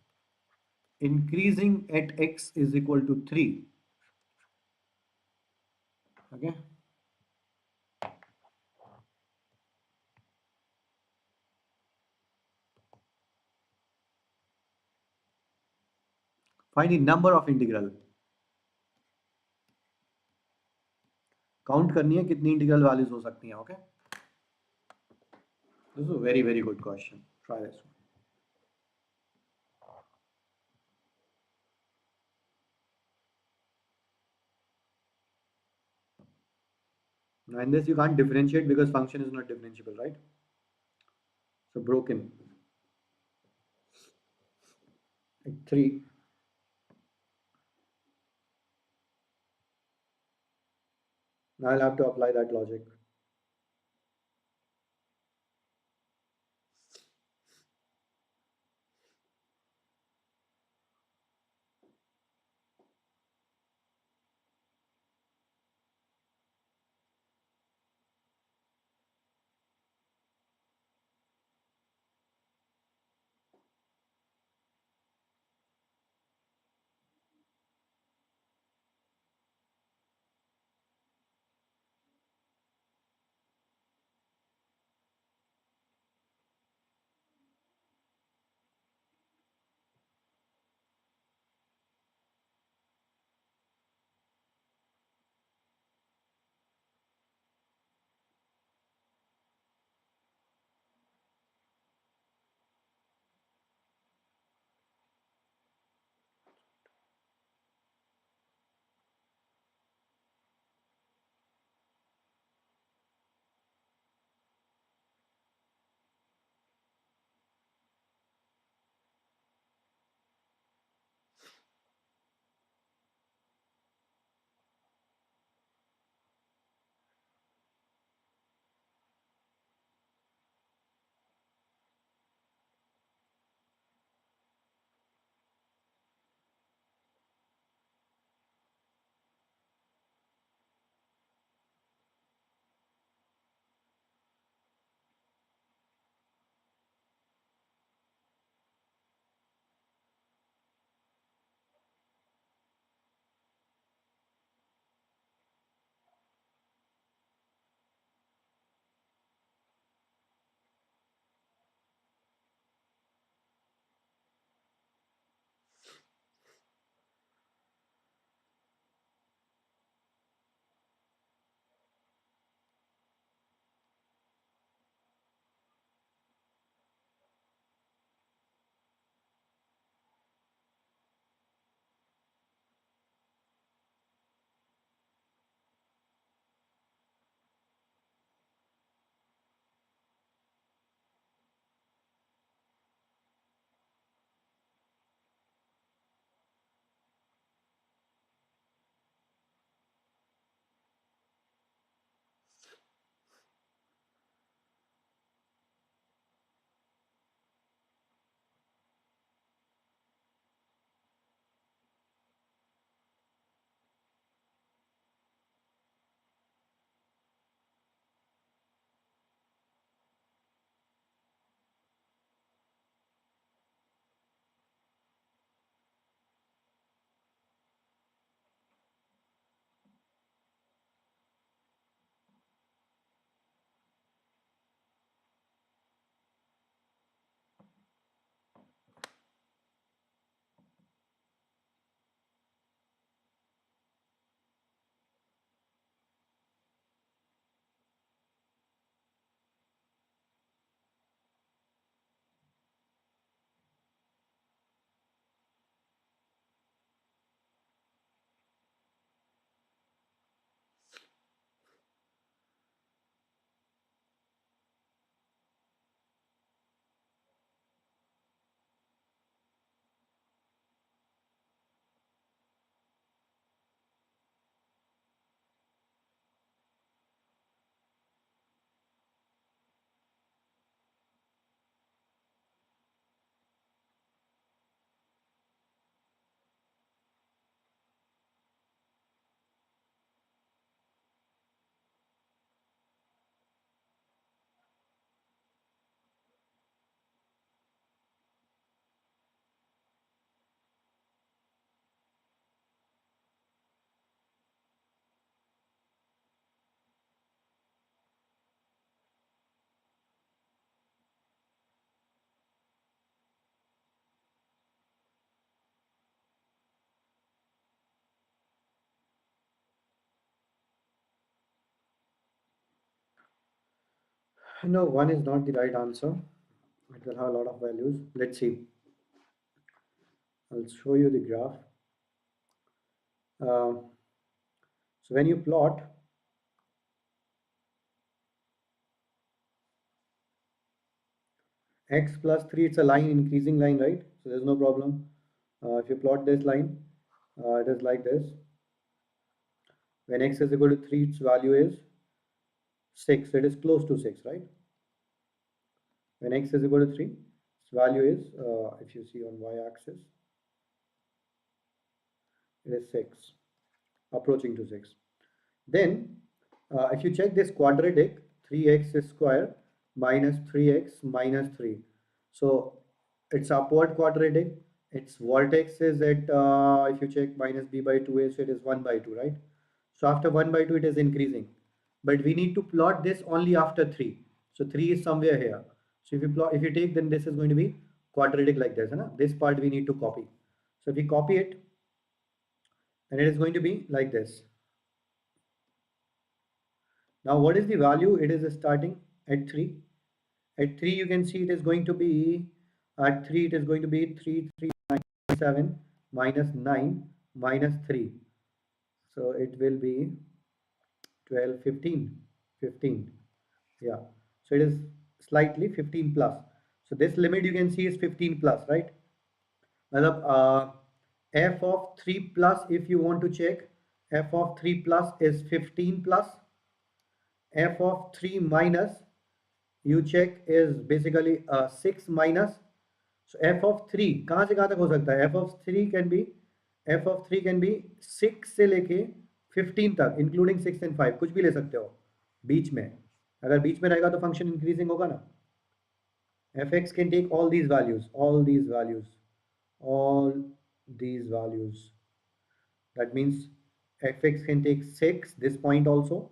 Speaker 1: increasing at x is equal to 3. Okay. Find the number of integral. Count करनी है कितनी integral values हो सकती हैं. Okay. This is a very very good question. Try this one. Now in this you can't differentiate because function is not differentiable, right? So broken. Like 3. Now I'll have to apply that logic. No, one is not the right answer. It will have a lot of values. Let's see. I'll show you the graph. Um, so when you plot x plus 3, it's a line, increasing line, right? So there's no problem. If you plot this line, it is like this. When x is equal to 3, its value is 6. It is close to 6, right? When x is equal to 3, its value is, if you see on y-axis, it is 6, approaching to 6. Then, if you check this quadratic, 3x square minus 3x minus 3. So, it's upward quadratic. Its vertex is at, if you check minus b by 2a, so it is 1 by 2, right? So, after 1 by 2, it is increasing. But we need to plot this only after 3. So, 3 is somewhere here. So, if you take, then this is going to be quadratic like this. Right? This part we need to copy. So, if we copy it, then it is going to be like this. Now, what is the value? It is starting at 3. At 3, you can see it is going to be, at 3, it is going to be 3397 minus 9 minus 3. So, it will be 12, 15, 15. Yeah. So, it is slightly 15 plus. So, this limit you can see is 15 plus, right? F of 3 plus, if you want to check, f of 3 plus is 15 plus. F of 3 minus, you check, is basically 6 minus. So f of 3 कहाँ से कहाँ तक हो सकता है? F of 3 can be 6 से लेके 15 तक, इंक्लूडिंग 6 and 5, कुछ भी ले सकते हो बीच में. अगर बीच में रहेगा तो फंक्शन इंक्रीजिंग होगा ना. fx can take all these values, all these values, all these values. That means fx can take 6, this point also,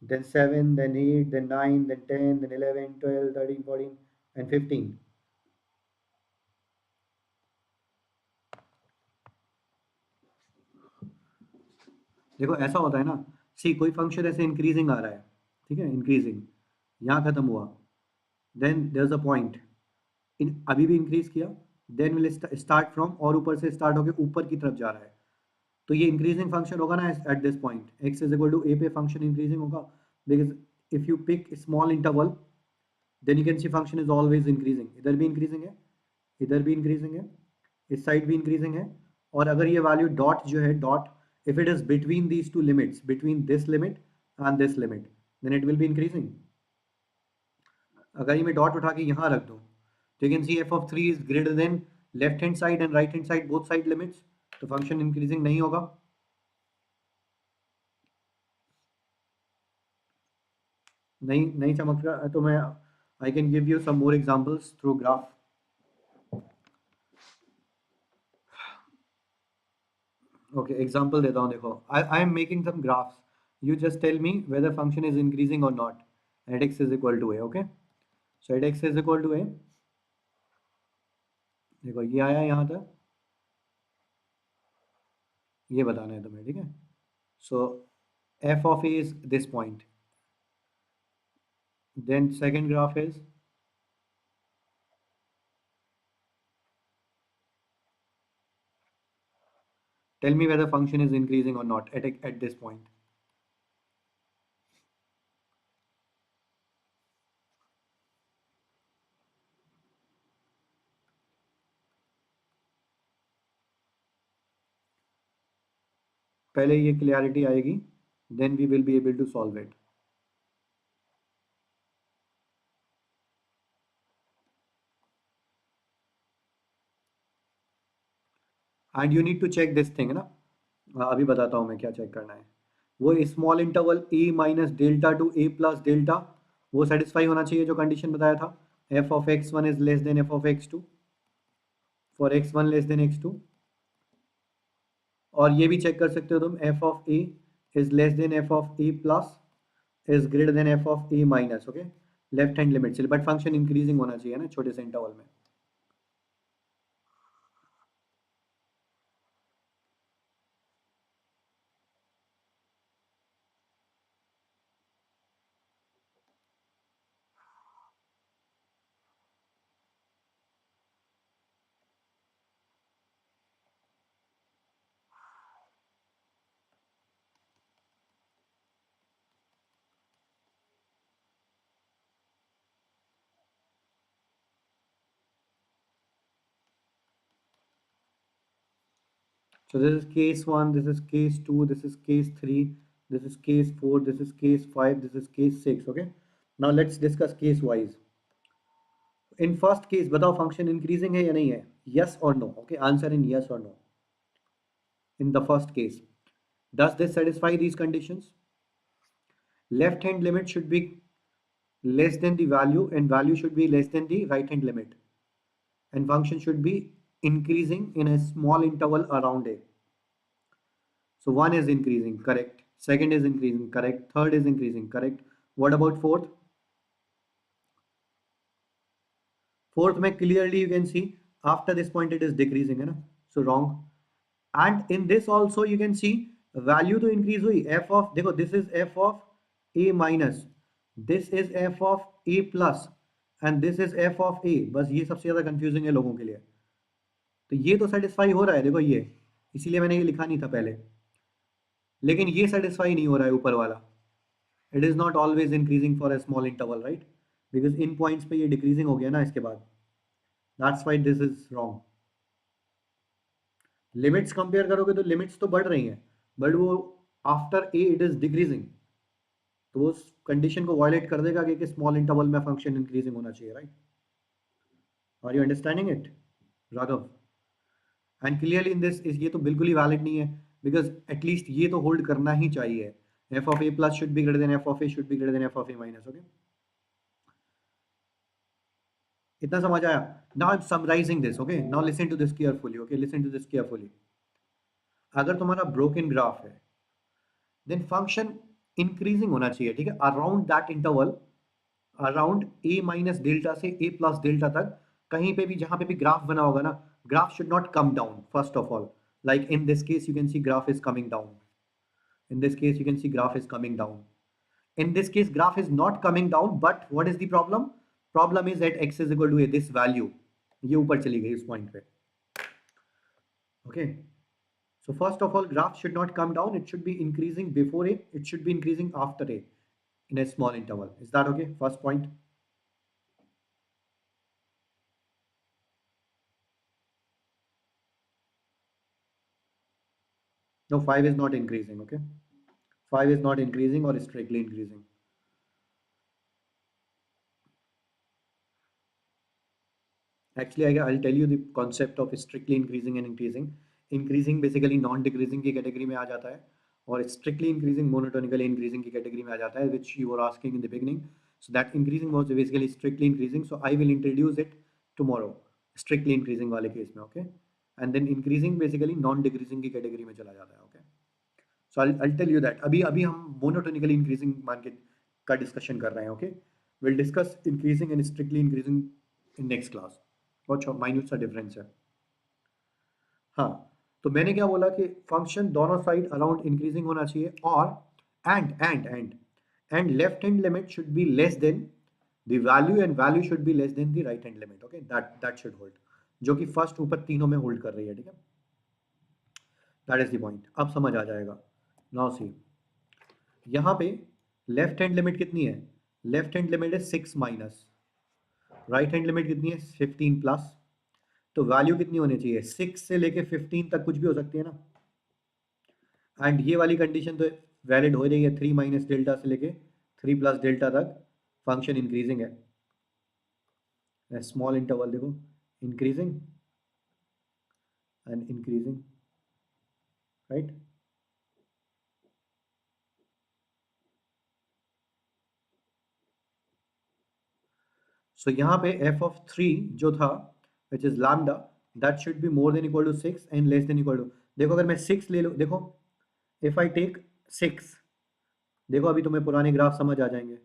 Speaker 1: then 7, then 8, then 9, then 10, then 11, 12, 13, 14, and 15. देखो ऐसा होता है ना, सी कोई फंक्शन ऐसे इंक्रीजिंग आ रहा है, ठीक है, इंक्रीजिंग यहाँ खत्म हुआ, then there is a point, इन अभी भी इंक्रीज किया, देन विल स्टार्ट फ्रॉम, और ऊपर से स्टार्ट होकर ऊपर की तरफ जा रहा है, तो ये इंक्रीजिंग फंक्शन होगा ना at this point, X is equal to A पे फंक्शन इंक्रीजिंग होगा, because if you pick small interval then you can see function is always increasing, इधर भी इंक्रीजिंग है, इधर भी इंक्रीजिंग है, इस साइड भी इंक्रीजिंग है, और अगर ये वैल्यू डॉट जो है dot, if it is between these two limits, between this limit and this limit, then it will be increasing. अगर ये मैं डॉट उठा के यहाँ रख दूँ, तो you can see f of 3 is greater than left hand side and right hand side, both side limits, तो फंक्शन इंक्रीजिंग नहीं होगा. नहीं नहीं चमक रहा तो मैं I can give you some more examples through graph. Okay, example देता हूँ, देखो I am making some graphs, you just tell me whether function is increasing और not at X is equal to A. Okay, so at X is equal to A, देखो ये आया यहाँ तक, ये बताना है तुम्हें, ठीक है. So F of A is this point, then second graph is, tell me whether function is increasing और नॉट एट दिस पॉइंट. पहले ये क्लियरिटी आएगी, then we will be able to solve it. And you need to check this thing ना, अभी बताता हूँ मैं क्या चेक करना है. वो small interval a minus delta to a plus delta, वो सेटिस्फाई होना चाहिए जो कंडीशन बताया था, f of x one is less than f of x two, for x one less than x two. और ये भी चेक कर सकते हो तुम, f of A is less than f of a plus is greater than f of a minus. Okay, left hand limit से, but function increasing होना चाहिए ना छोटे से इंटरवल में. So this is case 1, this is case 2, this is case 3, this is case 4, this is case 5, this is case 6. Okay. Now let's discuss case wise. In first case बताओ function increasing है या नहीं है? Yes or no? Okay, answer in yes or no. In the first case, does this satisfy these conditions? Left hand limit should be less than the value and value should be less than the right hand limit, and function should be increasing in a small interval around a. So 1 is increasing, correct. Second is increasing, correct. Third is increasing, correct. What about fourth? Fourth में clearly you can see after this point it is decreasing, है ना? So wrong. And in this also you can see value तो increase हुई. F of, देखो this is f of a minus, this is f of a plus, and this is f of a. बस ये सबसे ज़्यादा confusing है लोगों के लिए. तो ये तो satisfy हो रहा है, देखो ये, इसीलिए मैंने ये लिखा नहीं था पहले, लेकिन ये satisfy नहीं हो रहा है ऊपर वाला. It is not always increasing for a small interval, right? Because in points पे ये decreasing हो गया ना इसके बाद. That's why this is wrong. Limits compare करोगे तो लिमिट्स तो बढ़ रही हैं, बट वो after a it is decreasing, तो उस कंडीशन को वायलेट कर देगा कि स्मॉल इंटरवल में फंक्शन इंक्रीजिंग होना चाहिए, right? Are you understanding it, Raghav? And clearly in this ये तो बिल्कुल ही वैलिड नहीं है, बिकॉज एटलीस्ट ये तो होल्ड करना ही चाहिए. F of a plus should be greater than f of a should be greater than f of a minus. Okay, इतना समझ आया? Now I am summarizing this. Okay, now listen to this carefully. Okay, listen to this carefully. अगर तुम्हारा broken graph है then function increasing होना चाहिए, ठीक है, around that interval, around a minus delta से ए प्लस डेल्टा तक. कहीं पे भी जहां पे भी ग्राफ बना होगा ना, graph should not come down first of all. Like in this case you can C graph is coming down. In this case you can see graph is coming down. In this case graph is not coming down, but what is the problem? Problem is that x is equal to a, this value ये ऊपर चली गई इस point पे. Okay, so first of all graph should not come down, it should be increasing before a, it should be increasing after a in a small interval. Is that okay? First point. No, 5 is not increasing. Okay, 5 is not increasing or strictly increasing. Actually, I'll tell you the concept of strictly increasing and increasing. Increasing basically non-decreasing की category में आ जाता है, और strictly increasing monotonically increasing की category में आ जाता है, which you were asking in the beginning. So that increasing was basically strictly increasing. So I will introduce it tomorrow. Strictly increasing वाले case में, okay? And then increasing basically non-decreasing की category में चला जाता है, okay? So I'll tell you that. अभी हम monotonically increasing मान के का discussion कर रहे हैं, okay? We'll discuss increasing and strictly increasing in next class. बहुत माइन्यूट सा डिफरेंस है. हाँ, तो मैंने क्या बोला कि फंक्शन दोनों साइड अराउंड इंक्रीजिंग होना चाहिए, और and left hand limit should be less than the value and value should be less than the right hand limit. Okay, that should hold, जो कि फर्स्ट ऊपर तीनों में होल्ड कर रही है, ठीक है. That is the point. अब समझ आ जाएगा. नाउ सी, यहाँ पे लेफ्ट हैंड लिमिट कितनी है? लेफ्ट हैंड लिमिट है 6 माइनस, राइट हैंड लिमिट कितनी है? 15 प्लस. तो वैल्यू कितनी होनी चाहिए? 6 से लेके 15 तक कुछ भी हो सकती है ना. एंड ये वाली कंडीशन तो वैलिड हो रही है 3 माइनस डेल्टा से लेके 3 प्लस डेल्टा तक फंक्शन इंक्रीजिंग है. स्मॉल इंटरवल देखो, इंक्रीजिंग एंड इंक्रीजिंग, राइट. सो यहाँ पे f of 3 जो था which is lambda, that should be more than equal to 6 and less than equal to, देखो अगर मैं 6 ले लूँ, देखो if I take 6, देखो अभी तुम्हें पुराने ग्राफ समझ आ जाएंगे.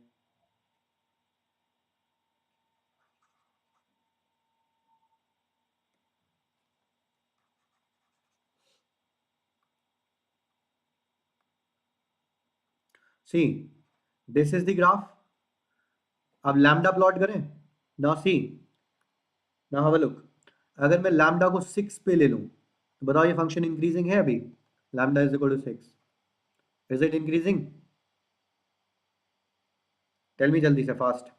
Speaker 1: सी, दिस इज द ग्राफ. अब लैम्डा प्लॉट करें. Now see, now have a look. अगर मैं लैम्डा को 6 पे ले लूं तो बताओ ये फंक्शन इंक्रीजिंग है अभी? Lambda is equal to 6, is it increasing? Tell me जल्दी से, fast.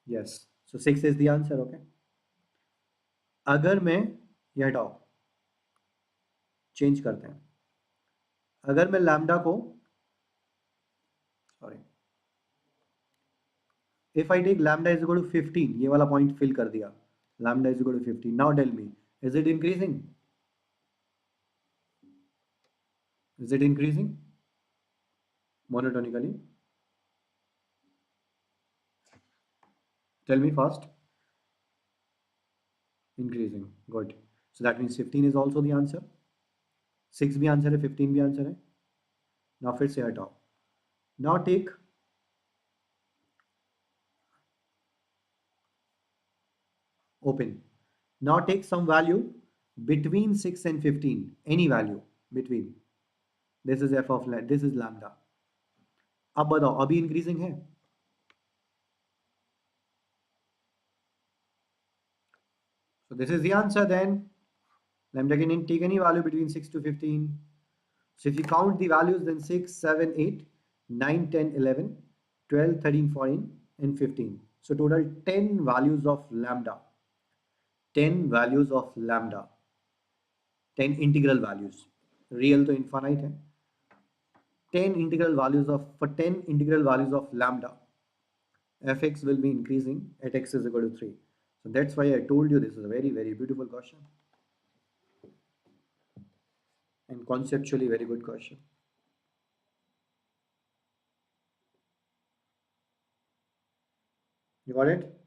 Speaker 1: Yes, yes, so 6 is the answer. Okay, अगर मैं ये हटाओ, चेंज करते हैं. अगर मैं लैम्डा को, sorry, if I take lambda is equal to 15, ये वाला पॉइंट फिल कर दिया. Lambda is equal to 15. Now tell me, is it increasing? Is it increasing monotonically? Tell me fast. Increasing. Good. So that means 15 is also the answer. 6 भी answer है, 15 भी answer है. Now फिर से हटाओ. Now take, open. Now take some value between 6 and 15. Any value between. This is f of this is lambda. अब बताओ, अभी इंक्रीजिंग है? So this is the answer then. Lambda can take any value between 6 to 15. So if you count the values, then 6, 7, 8, 9, 10, 11, 12, 13, 14, and 15. So total 10 values of lambda. 10 values of lambda. 10 integral values. Real to infinite है. 10 integral values of, for 10 integral values of lambda, fx will be increasing at x is equal to 3. So that's why I told you this is a very, very beautiful question. And conceptually very good question. You got it?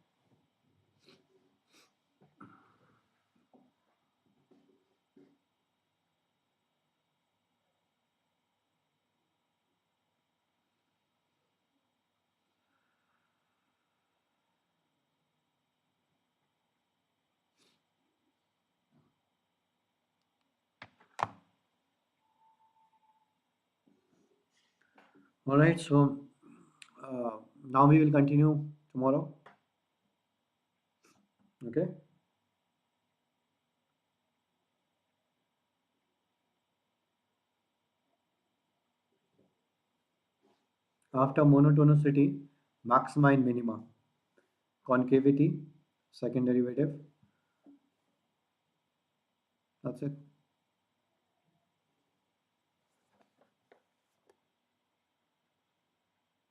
Speaker 1: All right, so now we will continue tomorrow. Okay. After monotonicity, maxima and minima, concavity, second derivative. That's it.